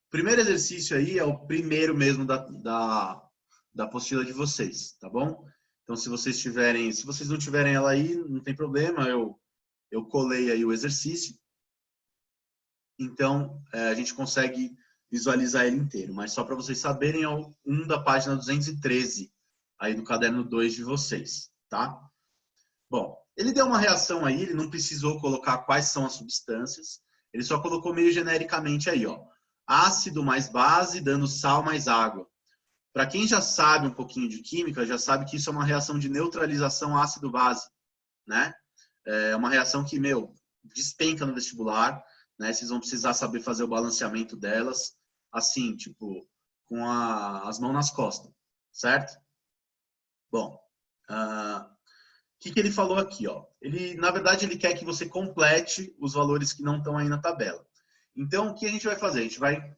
O primeiro exercício aí é o primeiro mesmo da apostila de vocês, tá bom? Então, se vocês não tiverem ela aí, não tem problema, eu colei aí o exercício. Então, a gente consegue visualizar ele inteiro. Mas só para vocês saberem, é o 1 da página 213, aí do caderno 2 de vocês, tá? Bom, ele deu uma reação aí, ele não precisou colocar quais são as substâncias, ele só colocou meio genericamente aí, ó. Ácido mais base, dando sal mais água. Para quem já sabe um pouquinho de química, já sabe que isso é uma reação de neutralização ácido-base, né? É uma reação que, despenca no vestibular, né? Vocês vão precisar saber fazer o balanceamento delas, assim, tipo, com as mãos nas costas, certo? Bom, o que ele falou aqui, ó? Na verdade, ele quer que você complete os valores que não estão aí na tabela. Então, o que a gente vai fazer? A gente vai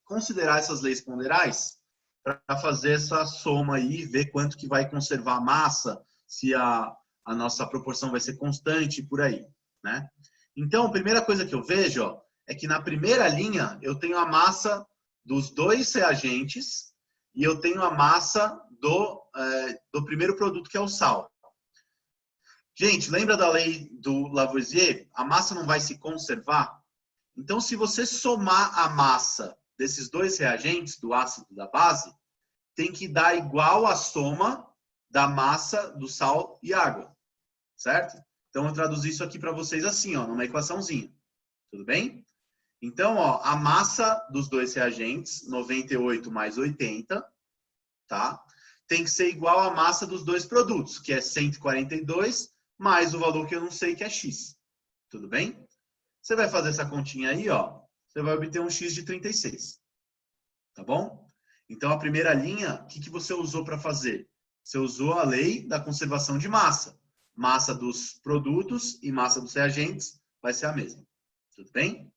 considerar essas leis ponderais para fazer essa soma aí, ver quanto que vai conservar a massa, se a nossa proporção vai ser constante e por aí, né? Então, a primeira coisa que eu vejo, ó, é que na primeira linha eu tenho a massa dos 2 reagentes e eu tenho a massa do primeiro produto, que é o sal. Gente, lembra da lei do Lavoisier? A massa não vai se conservar? Então, se você somar a massa desses 2 reagentes, do ácido e da base, tem que dar igual a soma da massa do sal e água, certo? Então, eu traduzi isso aqui para vocês assim, ó, numa equaçãozinha. Tudo bem? Então, ó, a massa dos 2 reagentes, 98 mais 80, tá? Tem que ser igual à massa dos 2 produtos, que é 142, mais o valor que eu não sei, que é x. Tudo bem? Você vai fazer essa continha aí, ó, você vai obter um x de 36. Tá bom? Então, a primeira linha, o que você usou para fazer? Você usou a lei da conservação de massa. Massa dos produtos e massa dos reagentes vai ser a mesma. Tudo bem?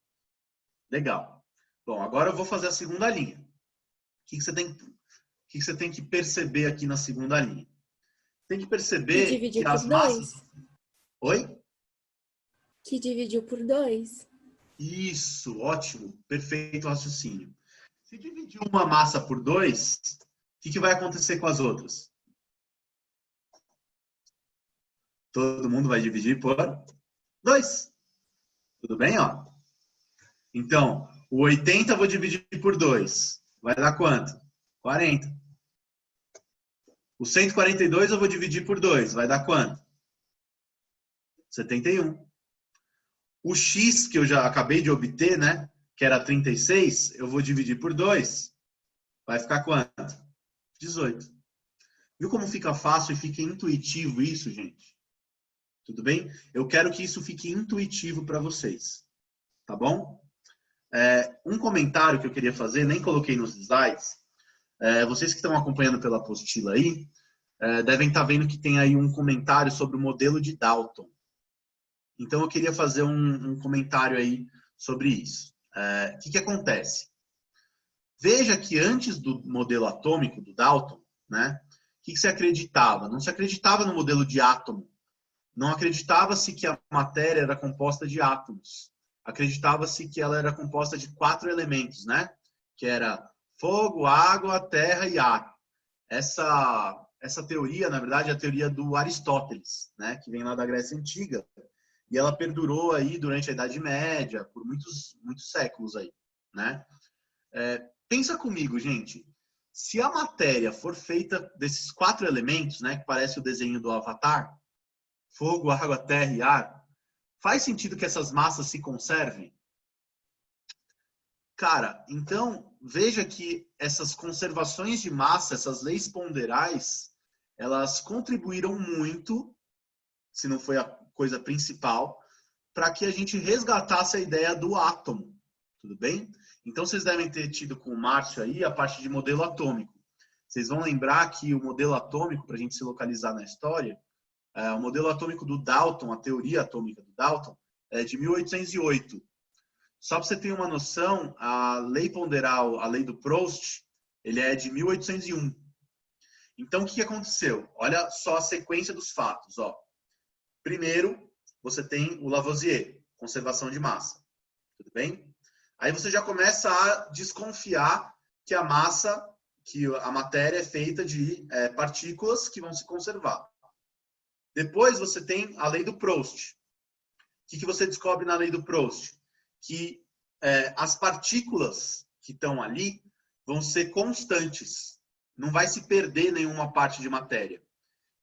Legal. Bom, agora eu vou fazer a segunda linha. O que você tem que perceber aqui na segunda linha? Tem que perceber Que dividiu que as por massas... 2. Oi? Que dividiu por 2. Isso, ótimo. Perfeito raciocínio. Se dividir uma massa por 2, o que vai acontecer com as outras? Todo mundo vai dividir por 2. Tudo bem, ó? Então, O 80 eu vou dividir por 2. Vai dar quanto? 40. O 142 eu vou dividir por 2. Vai dar quanto? 71. O X que eu já acabei de obter, né? Que era 36, eu vou dividir por 2. Vai ficar quanto? 18. Viu como fica fácil e fica intuitivo isso, gente? Tudo bem? Eu quero que isso fique intuitivo para vocês. Tá bom? Um comentário que eu queria fazer, nem coloquei nos slides. Vocês que estão acompanhando pela apostila aí, devem estar vendo que tem aí um comentário sobre o modelo de Dalton. Então, eu queria fazer um comentário aí sobre isso. O que acontece? Veja que antes do modelo atômico do Dalton, né, o que se acreditava? Não se acreditava no modelo de átomo. Não acreditava-se que a matéria era composta de átomos. Acreditava-se que ela era composta de 4 elementos, né? Que era fogo, água, terra e ar. Essa teoria, na verdade, é a teoria do Aristóteles, né? Que vem lá da Grécia Antiga. E ela perdurou aí durante a Idade Média, por muitos séculos aí, né? Pensa comigo, gente. Se a matéria for feita desses 4 elementos, né? Que parece o desenho do Avatar, fogo, água, terra e ar, faz sentido que essas massas se conservem? Cara, então, veja que essas conservações de massa, essas leis ponderais, elas contribuíram muito, se não foi a coisa principal, para que a gente resgatasse a ideia do átomo. Tudo bem? Então, vocês devem ter tido com o Márcio aí a parte de modelo atômico. Vocês vão lembrar que o modelo atômico, para a gente se localizar na história, o modelo atômico do Dalton, a teoria atômica do Dalton, é de 1808. Só para você ter uma noção, a lei ponderal, a lei do Proust, ele é de 1801. Então, o que aconteceu? Olha só a sequência dos fatos. Ó. Primeiro, você tem o Lavoisier, conservação de massa. Tudo bem? Aí você já começa a desconfiar que a massa, que a matéria é feita de partículas que vão se conservar. Depois você tem a lei do Proust. O que você descobre na lei do Proust? Que as partículas que estão ali vão ser constantes. Não vai se perder nenhuma parte de matéria.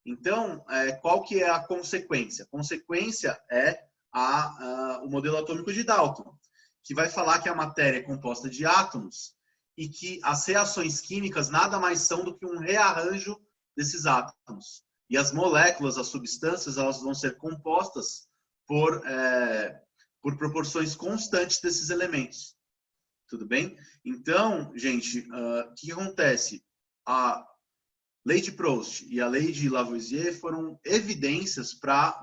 Então, qual que é a consequência? A consequência é o modelo atômico de Dalton, que vai falar que a matéria é composta de átomos e que as reações químicas nada mais são do que um rearranjo desses átomos. E as moléculas, as substâncias, elas vão ser compostas por proporções constantes desses elementos. Tudo bem? Então, gente, o que acontece? A lei de Proust e a lei de Lavoisier foram evidências para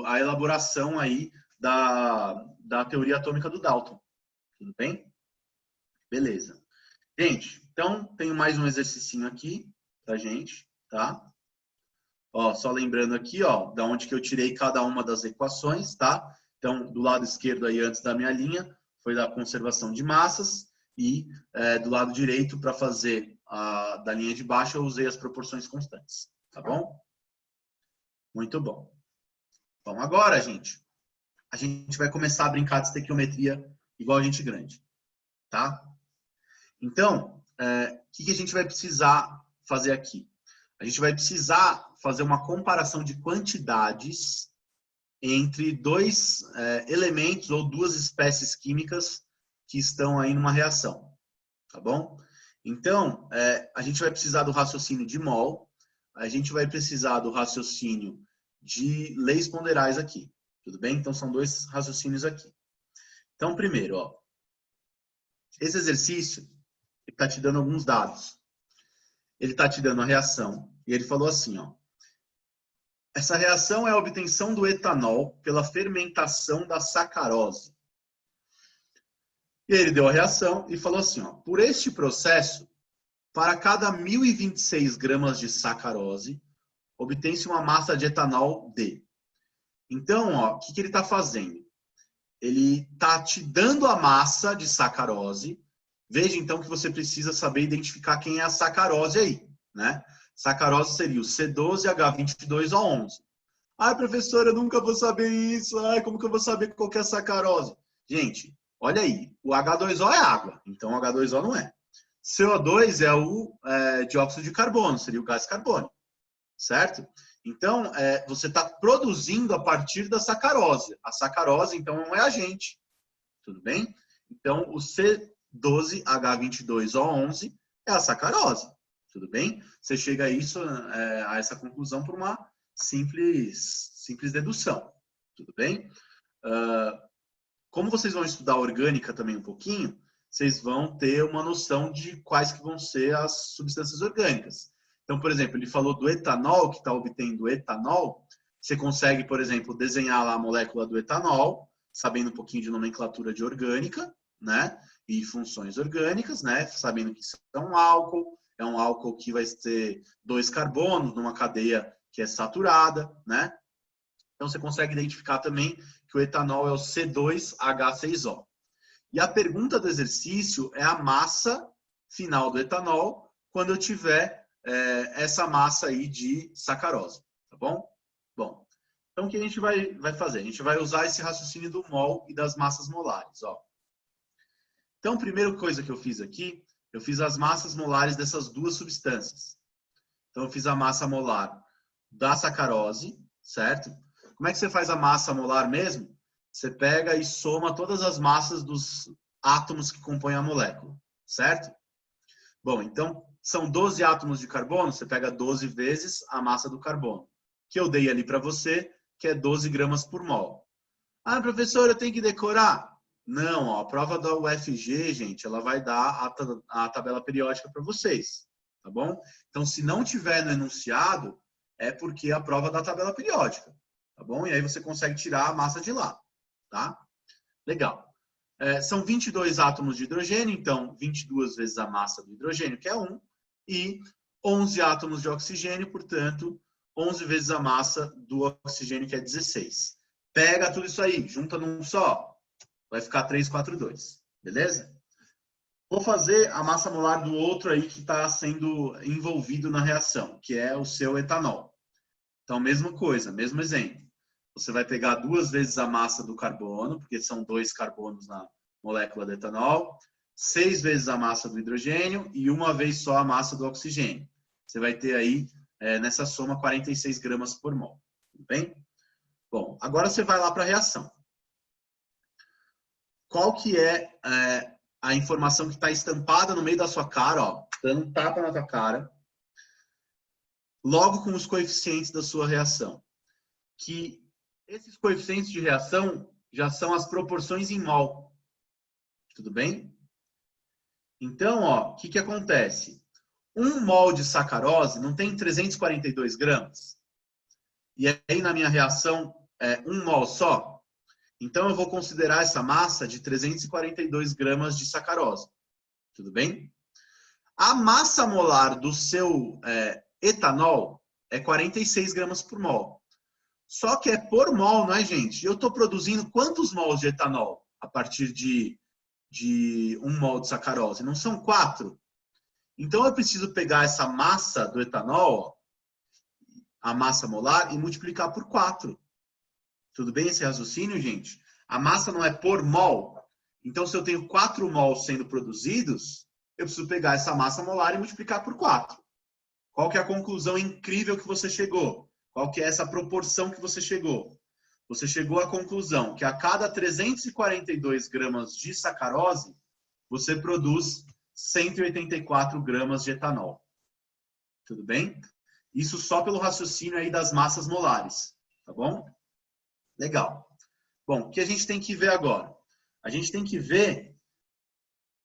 a elaboração aí da teoria atômica do Dalton. Tudo bem? Beleza. Gente, então, tenho mais um exercicinho aqui pra gente, tá? Ó, só lembrando aqui, ó, da onde que eu tirei cada uma das equações, tá? Então, do lado esquerdo aí, antes da minha linha, foi da conservação de massas e do lado direito, para fazer da linha de baixo, eu usei as proporções constantes, tá bom? Muito bom. Bom, agora, a gente vai começar a brincar de estequiometria igual a gente grande, tá? Então, o que a gente vai precisar fazer aqui? A gente vai precisar fazer uma comparação de quantidades entre dois elementos ou duas espécies químicas que estão aí numa reação, tá bom? Então, a gente vai precisar do raciocínio de mol, a gente vai precisar do raciocínio de leis ponderais aqui, tudo bem? Então, são dois raciocínios aqui. Então, primeiro, ó, esse exercício está te dando alguns dados. Ele está te dando a reação, e ele falou assim, ó, essa reação é a obtenção do etanol pela fermentação da sacarose. E ele deu a reação e falou assim, ó, por este processo, para cada 1.026 gramas de sacarose, obtém-se uma massa de etanol D. Então, ó, o que ele está fazendo? Ele está te dando a massa de sacarose. Veja, então, que você precisa saber identificar quem é a sacarose aí, né? Sacarose seria o C12H22O11. Ai, professor, eu nunca vou saber isso. Ai, como que eu vou saber qual que é a sacarose? Gente, olha aí, o H2O é água, então o H2O não é. CO2 é o dióxido de carbono, seria o gás carbônico, certo? Então, você está produzindo a partir da sacarose. A sacarose, então, é um reagente, tudo bem? Então, o C12H22O11 é a sacarose, tudo bem? Você chega a essa conclusão por uma simples dedução, tudo bem? Como vocês vão estudar orgânica também um pouquinho, vocês vão ter uma noção de quais que vão ser as substâncias orgânicas. Então, por exemplo, ele falou do etanol, que está obtendo etanol. Você consegue, por exemplo, desenhar lá a molécula do etanol, sabendo um pouquinho de nomenclatura de orgânica, né? E funções orgânicas, né? Sabendo que isso é um álcool que vai ter 2 carbonos numa cadeia que é saturada, né? Então, você consegue identificar também que o etanol é o C2H6O. E a pergunta do exercício é a massa final do etanol quando eu tiver essa massa aí de sacarose, tá bom? Bom, então o que a gente vai fazer? A gente vai usar esse raciocínio do mol e das massas molares, ó. Então, a primeira coisa que eu fiz aqui, eu fiz as massas molares dessas duas substâncias. Então, eu fiz a massa molar da sacarose, certo? Como é que você faz a massa molar mesmo? Você pega e soma todas as massas dos átomos que compõem a molécula, certo? Bom, então, são 12 átomos de carbono, você pega 12 vezes a massa do carbono, que eu dei ali para você, que é 12 gramas por mol. Ah, professor, eu tenho que decorar? Não, ó, a prova da UFG, gente, ela vai dar a tabela periódica para vocês, tá bom? Então, se não tiver no enunciado, é porque a prova da tabela periódica, tá bom? E aí você consegue tirar a massa de lá, tá? Legal. São 22 átomos de hidrogênio, então 22 vezes a massa do hidrogênio, que é 1, e 11 átomos de oxigênio, portanto, 11 vezes a massa do oxigênio, que é 16. Pega tudo isso aí, junta num só, vai ficar 342, beleza? Vou fazer a massa molar do outro aí que está sendo envolvido na reação, que é o seu etanol. Então, mesma coisa, mesmo exemplo. Você vai pegar 2 vezes a massa do carbono, porque são 2 carbonos na molécula de etanol, 6 vezes a massa do hidrogênio e 1 vez só a massa do oxigênio. Você vai ter aí, nessa soma, 46 gramas por mol. Tudo bem? Bom, agora você vai lá para a reação. Qual que é a informação que está estampada no meio da sua cara, ó, dando um tapa na tua cara, logo com os coeficientes da sua reação? Que esses coeficientes de reação já são as proporções em mol. Tudo bem? Então, ó, o que acontece? 1 mol de sacarose não tem 342 gramas? E aí, na minha reação, 1 mol só? Então, eu vou considerar essa massa de 342 gramas de sacarose. Tudo bem? A massa molar do seu etanol é 46 gramas por mol. Só que é por mol, não é, gente? Eu estou produzindo quantos mols de etanol a partir de 1 mol de sacarose? Não são 4? Então, eu preciso pegar essa massa do etanol, a massa molar, e multiplicar por 4. Tudo bem esse raciocínio, gente? A massa não é por mol. Então, se eu tenho 4 mols sendo produzidos, eu preciso pegar essa massa molar e multiplicar por 4. Qual que é a conclusão incrível que você chegou? Qual que é essa proporção que você chegou? Você chegou à conclusão que a cada 342 gramas de sacarose, você produz 184 gramas de etanol. Tudo bem? Isso só pelo raciocínio aí das massas molares. Tá bom? Legal. Bom, o que a gente tem que ver agora? A gente tem que ver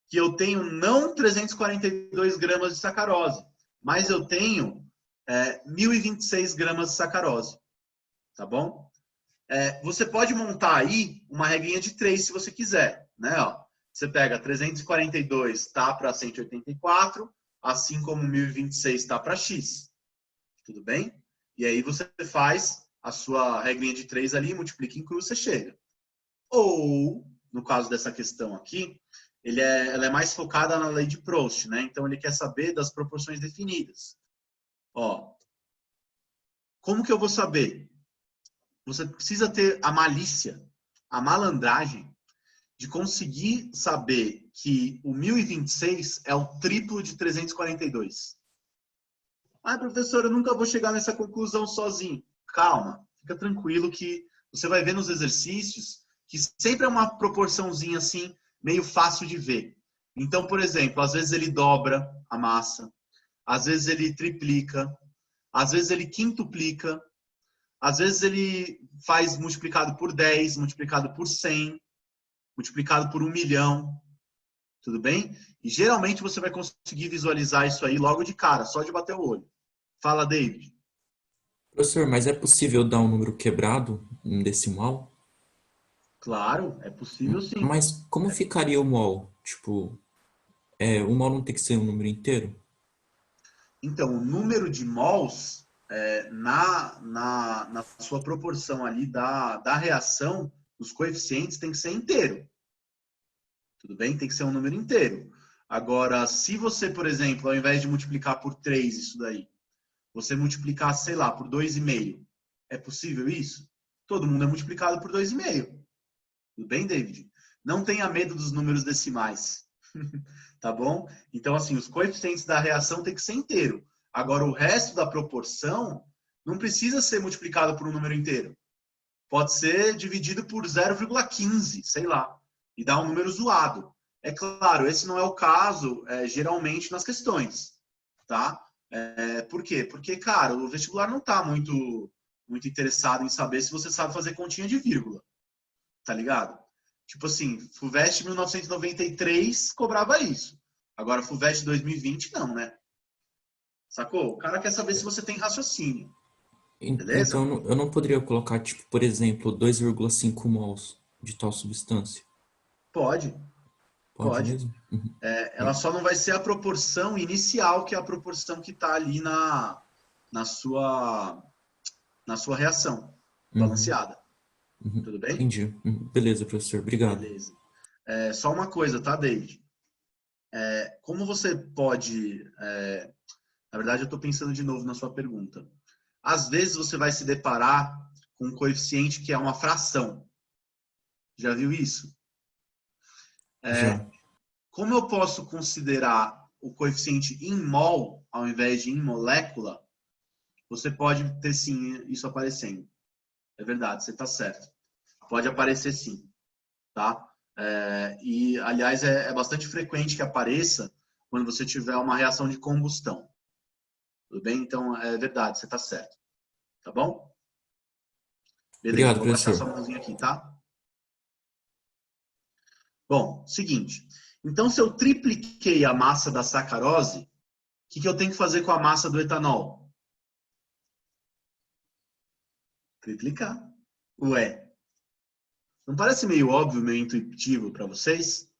que eu tenho não 342 gramas de sacarose, mas eu tenho 1.026 gramas de sacarose. Tá bom? Você pode montar aí uma regrinha de 3 se você quiser. Né? Ó, você pega 342 tá para 184, assim como 1.026 tá para X. Tudo bem? E aí você faz a sua regrinha de 3 ali, multiplica em cruz, você chega. Ou, no caso dessa questão aqui, ela é mais focada na lei de Proust, né? Então ele quer saber das proporções definidas. Ó, como que eu vou saber? Você precisa ter a malícia, a malandragem de conseguir saber que o 1026 é o triplo de 342. Ah, professor, eu nunca vou chegar nessa conclusão sozinho. Calma, fica tranquilo que você vai ver nos exercícios que sempre é uma proporçãozinha assim, meio fácil de ver. Então, por exemplo, às vezes ele dobra a massa, às vezes ele triplica, às vezes ele quintuplica, às vezes ele faz multiplicado por 10, multiplicado por 100, multiplicado por 1 milhão, tudo bem? E geralmente você vai conseguir visualizar isso aí logo de cara, só de bater o olho. Fala, David. Professor, mas é possível dar um número quebrado, um decimal? Claro, é possível sim. Mas como ficaria o mol? Tipo, o mol não tem que ser um número inteiro? Então, o número de mols, na sua proporção ali da reação, os coeficientes tem que ser inteiro. Tudo bem? Tem que ser um número inteiro. Agora, se você, por exemplo, ao invés de multiplicar por 3 isso daí, você multiplicar, sei lá, por 2,5, é possível isso? Todo mundo é multiplicado por 2,5. Tudo bem, David? Não tenha medo dos números decimais. Tá bom? Então, assim, os coeficientes da reação tem que ser inteiro. Agora, o resto da proporção não precisa ser multiplicado por um número inteiro. Pode ser dividido por 0,15, sei lá, e dar um número zoado. É claro, esse não é o caso, geralmente, nas questões, tá? Por quê? Porque, cara, o vestibular não tá muito interessado em saber se você sabe fazer continha de vírgula. Tá ligado? Tipo assim, FUVEST 1993 cobrava isso. Agora, FUVEST 2020, não, né? Sacou? O cara quer saber se você tem raciocínio. Beleza? Então, eu não poderia colocar, tipo, por exemplo, 2,5 mols de tal substância? Pode. Pode mesmo? Uhum. Ela só não vai ser a proporção inicial, que é a proporção que tá ali na sua reação balanceada. Uhum. Tudo bem? Entendi. Beleza, professor. Obrigado. Beleza. Só uma coisa, tá, David? Como você pode... na verdade, eu estou pensando de novo na sua pergunta. Às vezes você vai se deparar com um coeficiente que é uma fração. Já viu isso? Já. Como eu posso considerar o coeficiente em mol ao invés de em molécula, você pode ter sim isso aparecendo. É verdade, você está certo. Pode aparecer sim, tá? E, aliás, é bastante frequente que apareça quando você tiver uma reação de combustão. Tudo bem? Então, é verdade, você está certo. Tá bom? Beleza, Obrigado, vou baixar professor. sua mãozinha aqui, tá? Bom, seguinte. Então, se eu tripliquei a massa da sacarose, o que eu tenho que fazer com a massa do etanol? Triplicar. Ué. Não parece meio óbvio, meio intuitivo para vocês?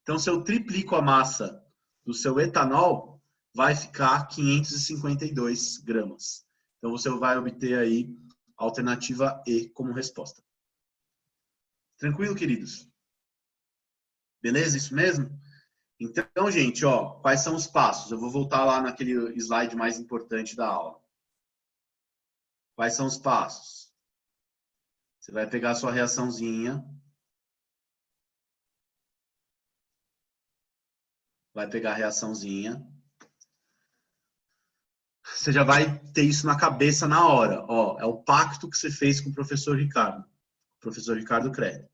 Então, se eu triplico a massa do seu etanol, vai ficar 552 gramas. Então, você vai obter aí a alternativa E como resposta. Tranquilo, queridos? Beleza? Isso mesmo? Então, gente, ó, quais são os passos? Eu vou voltar lá naquele slide mais importante da aula. Quais são os passos? Você vai pegar a sua reaçãozinha. Vai pegar a reaçãozinha. Você já vai ter isso na cabeça na hora. Ó, é o pacto que você fez com o professor Ricardo. Professor Ricardo Credo.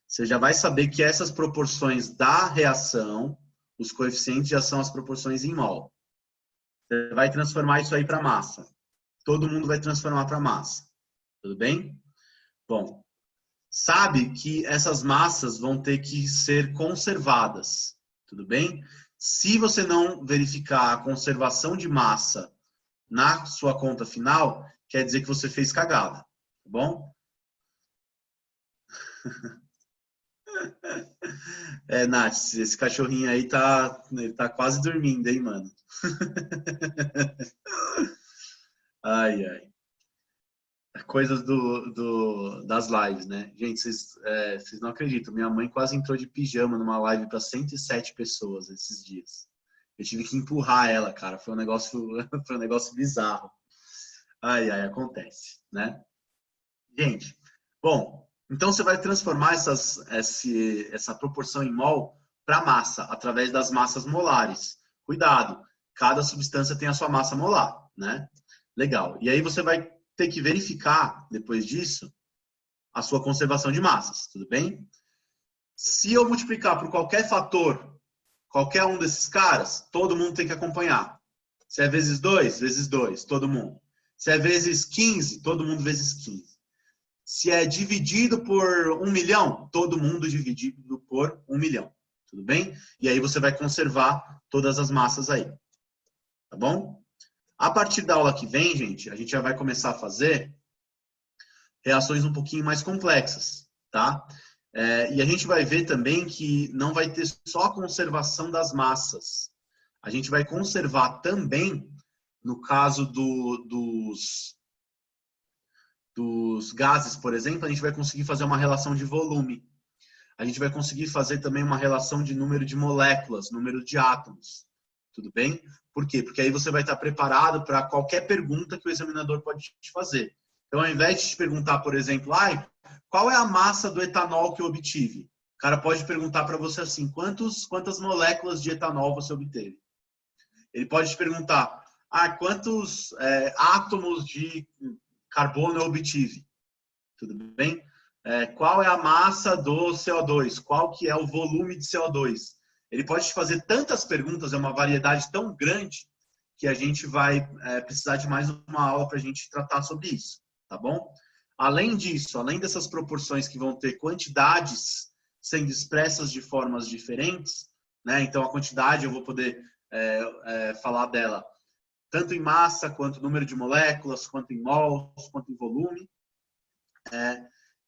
Você já vai saber que essas proporções da reação, os coeficientes já são as proporções em mol. Você vai transformar isso aí para massa. Todo mundo vai transformar para massa. Tudo bem? Bom, sabe que essas massas vão ter que ser conservadas. Tudo bem? Se você não verificar a conservação de massa na sua conta final, quer dizer que você fez cagada. Tá bom? Nath, esse cachorrinho aí ele tá quase dormindo, hein, mano? Ai, ai. Coisas das lives, né? Gente, vocês não acreditam. Minha mãe quase entrou de pijama numa live para 107 pessoas esses dias. Eu tive que empurrar ela, cara. Foi um negócio bizarro. Ai, ai, acontece, né? Gente, bom, Então, você vai transformar essa proporção em mol para massa, através das massas molares. Cuidado, cada substância tem a sua massa molar, né? Legal. E aí você vai ter que verificar, depois disso, a sua conservação de massas, tudo bem? Se eu multiplicar por qualquer fator, qualquer um desses caras, todo mundo tem que acompanhar. Se é vezes 2, todo mundo. Se é vezes 15, todo mundo vezes 15. Se é dividido por 1 milhão, todo mundo dividido por 1 milhão. Tudo bem? E aí você vai conservar todas as massas aí. Tá bom? A partir da aula que vem, gente, a gente já vai começar a fazer reações um pouquinho mais complexas, tá? E a gente vai ver também que não vai ter só a conservação das massas. A gente vai conservar também, no caso dos gases, por exemplo, a gente vai conseguir fazer uma relação de volume. A gente vai conseguir fazer também uma relação de número de moléculas, número de átomos. Tudo bem? Por quê? Porque aí você vai estar preparado para qualquer pergunta que o examinador pode te fazer. Então, ao invés de te perguntar, por exemplo, qual é a massa do etanol que eu obtive? O cara pode perguntar para você assim, quantas moléculas de etanol você obteve? Ele pode te perguntar, quantos átomos de carbono eu obtive? Tudo bem? Qual é a massa do CO2? Qual que é o volume de CO2? Ele pode te fazer tantas perguntas, é uma variedade tão grande, que a gente vai precisar de mais uma aula para a gente tratar sobre isso, tá bom? Além disso, além dessas proporções que vão ter quantidades sendo expressas de formas diferentes, né? Então, a quantidade eu vou poder falar dela tanto em massa, quanto número de moléculas, quanto em mols, quanto em volume.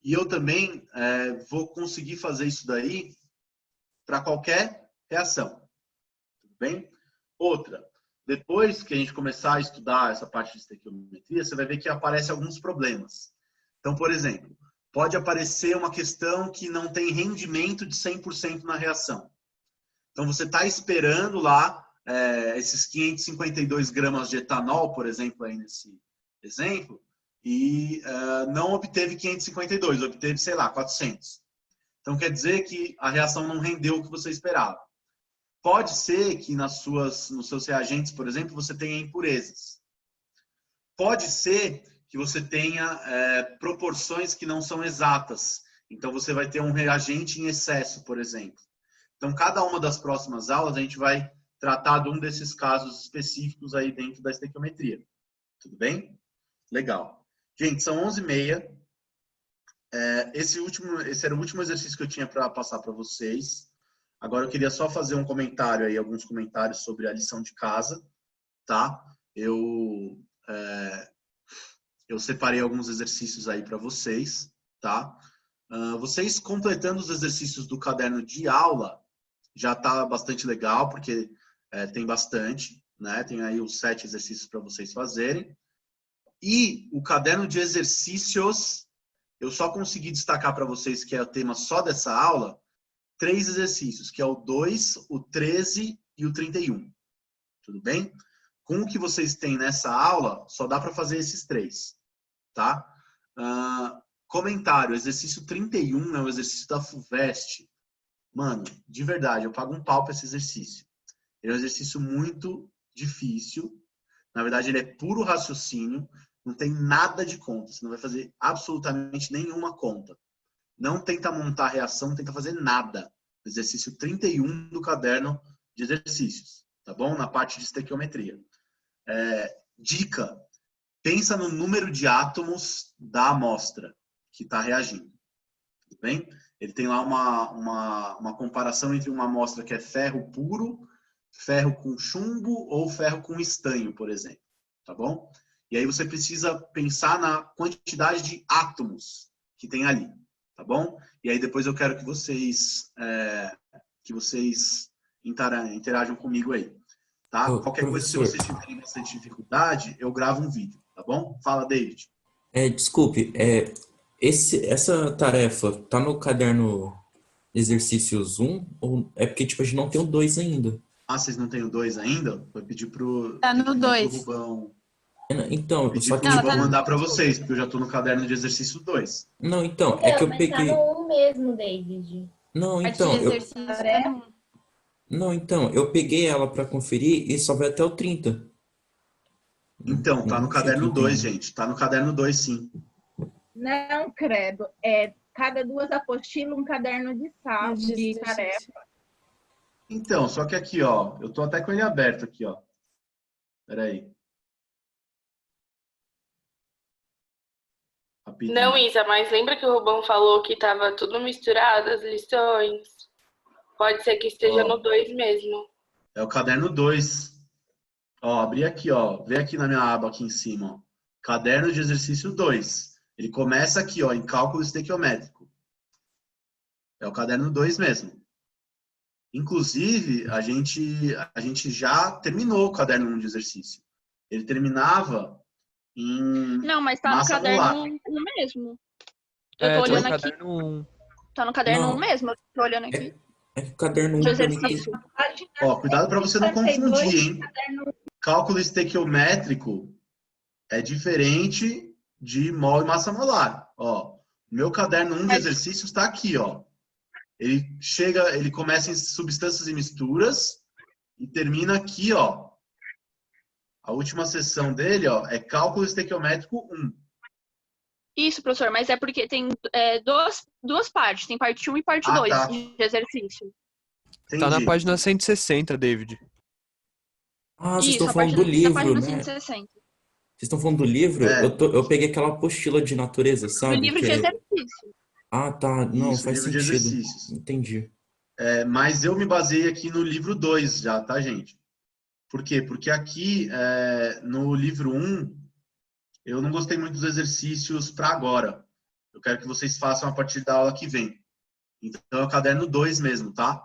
E eu também vou conseguir fazer isso daí para qualquer reação. Tudo bem? Outra, depois que a gente começar a estudar essa parte de estequiometria, você vai ver que aparecem alguns problemas. Então, por exemplo, pode aparecer uma questão que não tem rendimento de 100% na reação. Então, você está esperando lá esses 552 gramas de etanol, por exemplo, aí nesse exemplo, e não obteve 552, obteve, sei lá, 400. Então, quer dizer que a reação não rendeu o que você esperava. Pode ser que nos seus reagentes, por exemplo, você tenha impurezas. Pode ser que você tenha proporções que não são exatas. Então, você vai ter um reagente em excesso, por exemplo. Então, cada uma das próximas aulas, a gente vai tratar de um desses casos específicos aí dentro da estequiometria. Tudo bem? Legal. Gente, são 11h30. Esse era o último exercício que eu tinha para passar para vocês. Agora eu queria só fazer um comentário aí, alguns comentários sobre a lição de casa, tá? Eu separei alguns exercícios aí para vocês, tá? Vocês completando os exercícios do caderno de aula já tá bastante legal, porque tem bastante, né? Tem aí os 7 exercícios para vocês fazerem. E o caderno de exercícios, eu só consegui destacar para vocês, que é o tema só dessa aula, 3 exercícios, que é o 2, o 13 e o 31. Tudo bem? Com o que vocês têm nessa aula, só dá para fazer esses 3. Tá? Comentário, exercício 31 é o exercício da FUVEST. Mano, de verdade, eu pago um pau para esse exercício. Ele é um exercício muito difícil. Na verdade, ele é puro raciocínio. Não tem nada de conta. Você não vai fazer absolutamente nenhuma conta. Não tenta montar reação, não tenta fazer nada. Exercício 31 do caderno de exercícios. Tá bom? Na parte de estequiometria. Dica. Pensa no número de átomos da amostra que está reagindo. Tudo bem? Ele tem lá uma comparação entre uma amostra que é ferro puro, ferro com chumbo ou ferro com estanho, por exemplo. Tá bom? E aí você precisa pensar na quantidade de átomos que tem ali. Tá bom? E aí depois eu quero que vocês interajam comigo aí. Tá? Qualquer coisa, se vocês tiverem bastante dificuldade, eu gravo um vídeo. Tá bom? Fala, David. Desculpe, essa tarefa tá no caderno exercícios 1? Ou é porque tipo, a gente não tem o 2 ainda? Vocês não têm o 2 ainda? Vou pedir pro... Tá no 2. Rubão. Então, Pedi só pro que, Ela Rubão tá no mandar para texto. vocês, porque eu já tô no caderno de exercício 2. não, então, é que eu Mas tá peguei, no 1 mesmo, David. não, Parte de então, exercício tá no 1. não, então, eu peguei ela para conferir e só vai até o 30. Então, tá no Não sei o que caderno 2, tem. gente. Tá no caderno 2, sim. Não, credo. É cada duas apostilas, um caderno de De de tarefa. exercício. Então, só que aqui, ó, eu tô até com ele aberto aqui, ó. Espera aí. Rapidinho. Não, Isa, mas lembra que o Rubão falou que tava tudo misturado, as lições? Pode ser que esteja Ó, no 2 mesmo. é o caderno 2. Ó, abri aqui, ó. Vê aqui na minha aba aqui em cima, ó. Caderno de exercício 2. Ele começa aqui, ó, em cálculo estequiométrico. É o caderno 2 mesmo. Inclusive, a gente já terminou o caderno 1 de exercício. Ele terminava em Não, mas tá no massa caderno molar. 1 mesmo. Eu É, tô tá no olhando aqui. caderno 1. Tá no caderno 1 Não, mesmo. Eu tô olhando aqui. é que o caderno De 1 pra mim tá... exercício. Ó, cuidado para você não 52, confundir, hein? caderno Cálculo estequiométrico é diferente de mol e massa molar. Ó, meu caderno 1 de exercícios está aqui, ó. Ele começa em substâncias e misturas e termina aqui, ó. A última sessão dele, ó, é cálculo estequiométrico 1. Isso, professor, mas é porque tem duas partes. Tem parte 1 e parte Ah, 2 tá. de exercício. Tá na Entendi. página 160, David. Ah, vocês Isso, estão a falando parte do na livro, página né? 160. Vocês estão falando do livro? É, Eu peguei aquela apostila de natureza, Do sabe? livro Que de é... exercício. Ah, tá. Não, isso, faz livro de sentido. exercícios. Entendi. É, mas eu me baseei aqui no livro 2 já, tá, gente? Por quê? Porque aqui, no livro 1, eu não gostei muito dos exercícios para agora. Eu quero que vocês façam a partir da aula que vem. Então, é o caderno 2 mesmo, tá?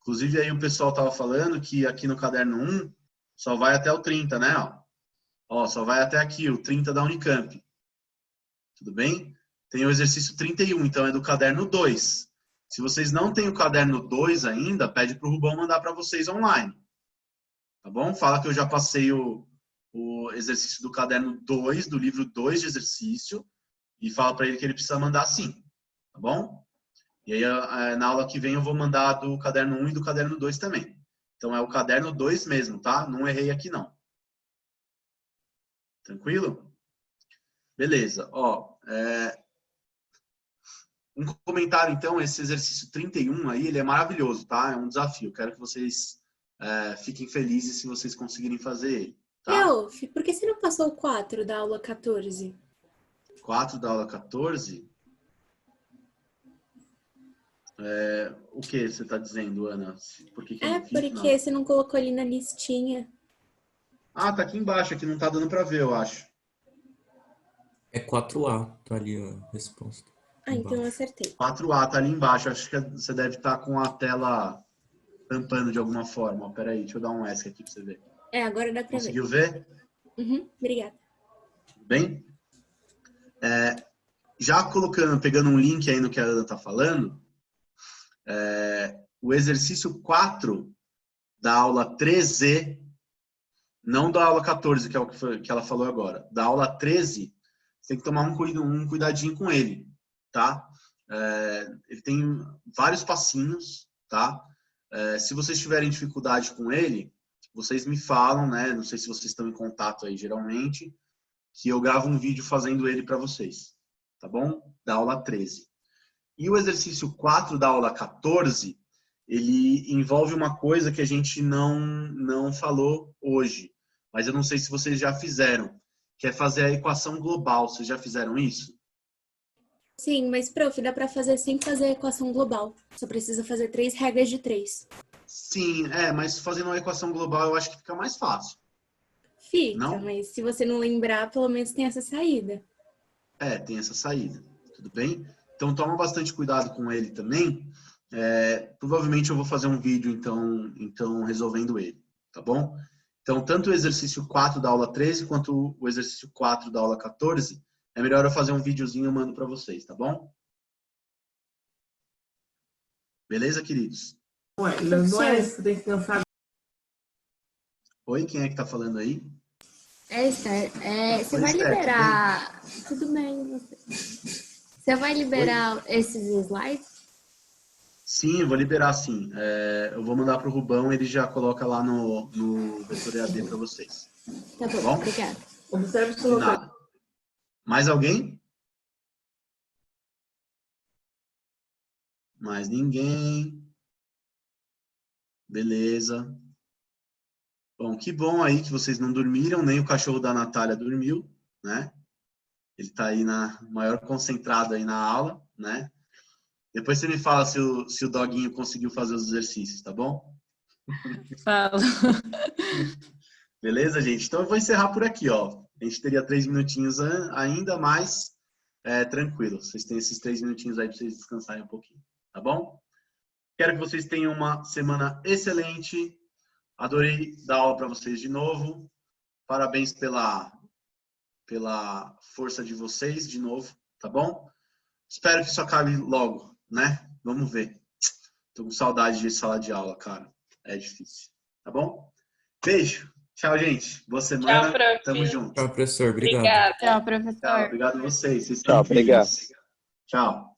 Inclusive, aí o pessoal tava falando que aqui no caderno 1 só vai até o 30, né? Ó, só vai até aqui, o 30 da Unicamp. Tudo bem? Tem o exercício 31, então é do caderno 2. Se vocês não têm o caderno 2 ainda, pede para o Rubão mandar para vocês online. Tá bom? Fala que eu já passei o exercício do caderno 2, do livro 2 de exercício, e fala para ele que ele precisa mandar sim. Tá bom? E aí, na aula que vem, eu vou mandar do caderno 1 e do caderno 2 também. Então, é o caderno 2 mesmo, tá? Não errei aqui, não. Tranquilo? Beleza. Ó, um comentário, então, esse exercício 31 aí, ele é maravilhoso, tá? É um desafio. Quero que vocês fiquem felizes se vocês conseguirem fazer ele, tá? Por que você não passou o 4 da aula 14? 4 da aula 14? O que você está dizendo, Ana? Por que eu não fiz? Porque Não. você não colocou ali na listinha. Ah, tá aqui embaixo, aqui não tá dando para ver, eu acho. É 4A, tá ali a resposta. Então eu Embaixo. acertei. 4A tá ali embaixo, acho que você deve estar com a tela tampando de alguma forma. Peraí, deixa eu dar um ESC aqui para você ver. Agora dá pra Conseguiu ver? ver. Obrigada. Bem? Já pegando um link aí no que a Ana tá falando, o exercício 4 da aula 13, não da aula 14, que é o que ela falou agora, da aula 13, você tem que tomar um cuidadinho com ele, tá? Ele tem vários passinhos, tá? Se vocês tiverem dificuldade com ele, vocês me falam, né? Não sei se vocês estão em contato aí, geralmente, que eu gravo um vídeo fazendo ele para vocês, tá bom? Da aula 13. E o exercício 4 da aula 14, ele envolve uma coisa que a gente não falou hoje, mas eu não sei se vocês já fizeram, que é fazer a equação global. Vocês já fizeram isso? Sim, mas, prof, dá pra fazer sem fazer a equação global. Só precisa fazer 3 regras de 3. Sim, mas fazendo uma equação global eu acho que fica mais fácil. Fica, Não? mas se você não lembrar, pelo menos tem essa saída. Tem essa saída. Tudo bem? Então toma bastante cuidado com ele também. Provavelmente eu vou fazer um vídeo, então resolvendo ele. Tá bom? Então, tanto o exercício 4 da aula 13 quanto o exercício 4 da aula 14, é melhor eu fazer um videozinho e eu mando para vocês, tá bom? Beleza, queridos? Não é isso que tem que pensar. Oi, quem é que tá falando aí? Esther, você Oi, vai Esther, tudo liberar. Tudo bem, você? Você vai liberar esses slides? Sim, eu vou liberar sim. Eu vou mandar para o Rubão, ele já coloca lá no Vetor EAD para vocês. Tá Tá bom, bom? obrigada. Observe o De seu nada. Mais alguém? Mais ninguém. Beleza. Bom, que bom aí que vocês não dormiram, nem o cachorro da Natália dormiu, né? Ele tá aí maior concentrado aí na aula, né? Depois você me fala se o doguinho conseguiu fazer os exercícios, tá bom? Fala. Beleza, gente? Então eu vou encerrar por aqui, ó. A gente teria 3 minutinhos ainda mais tranquilo. Vocês têm esses 3 minutinhos aí para vocês descansarem um pouquinho, tá bom? Quero que vocês tenham uma semana excelente. Adorei dar aula para vocês de novo. Parabéns pela força de vocês de novo, tá bom? Espero que isso acabe logo, né? Vamos ver. Tô com saudade de sala de aula, cara. É difícil, tá bom? Beijo. Tchau, gente. Boa semana. Tchau, prof. Tamo junto. Tchau, professor. Obrigado. Obrigada. Tchau, professor. Tchau. Obrigado a vocês. Vocês Tchau, são incríveis. obrigado. Tchau.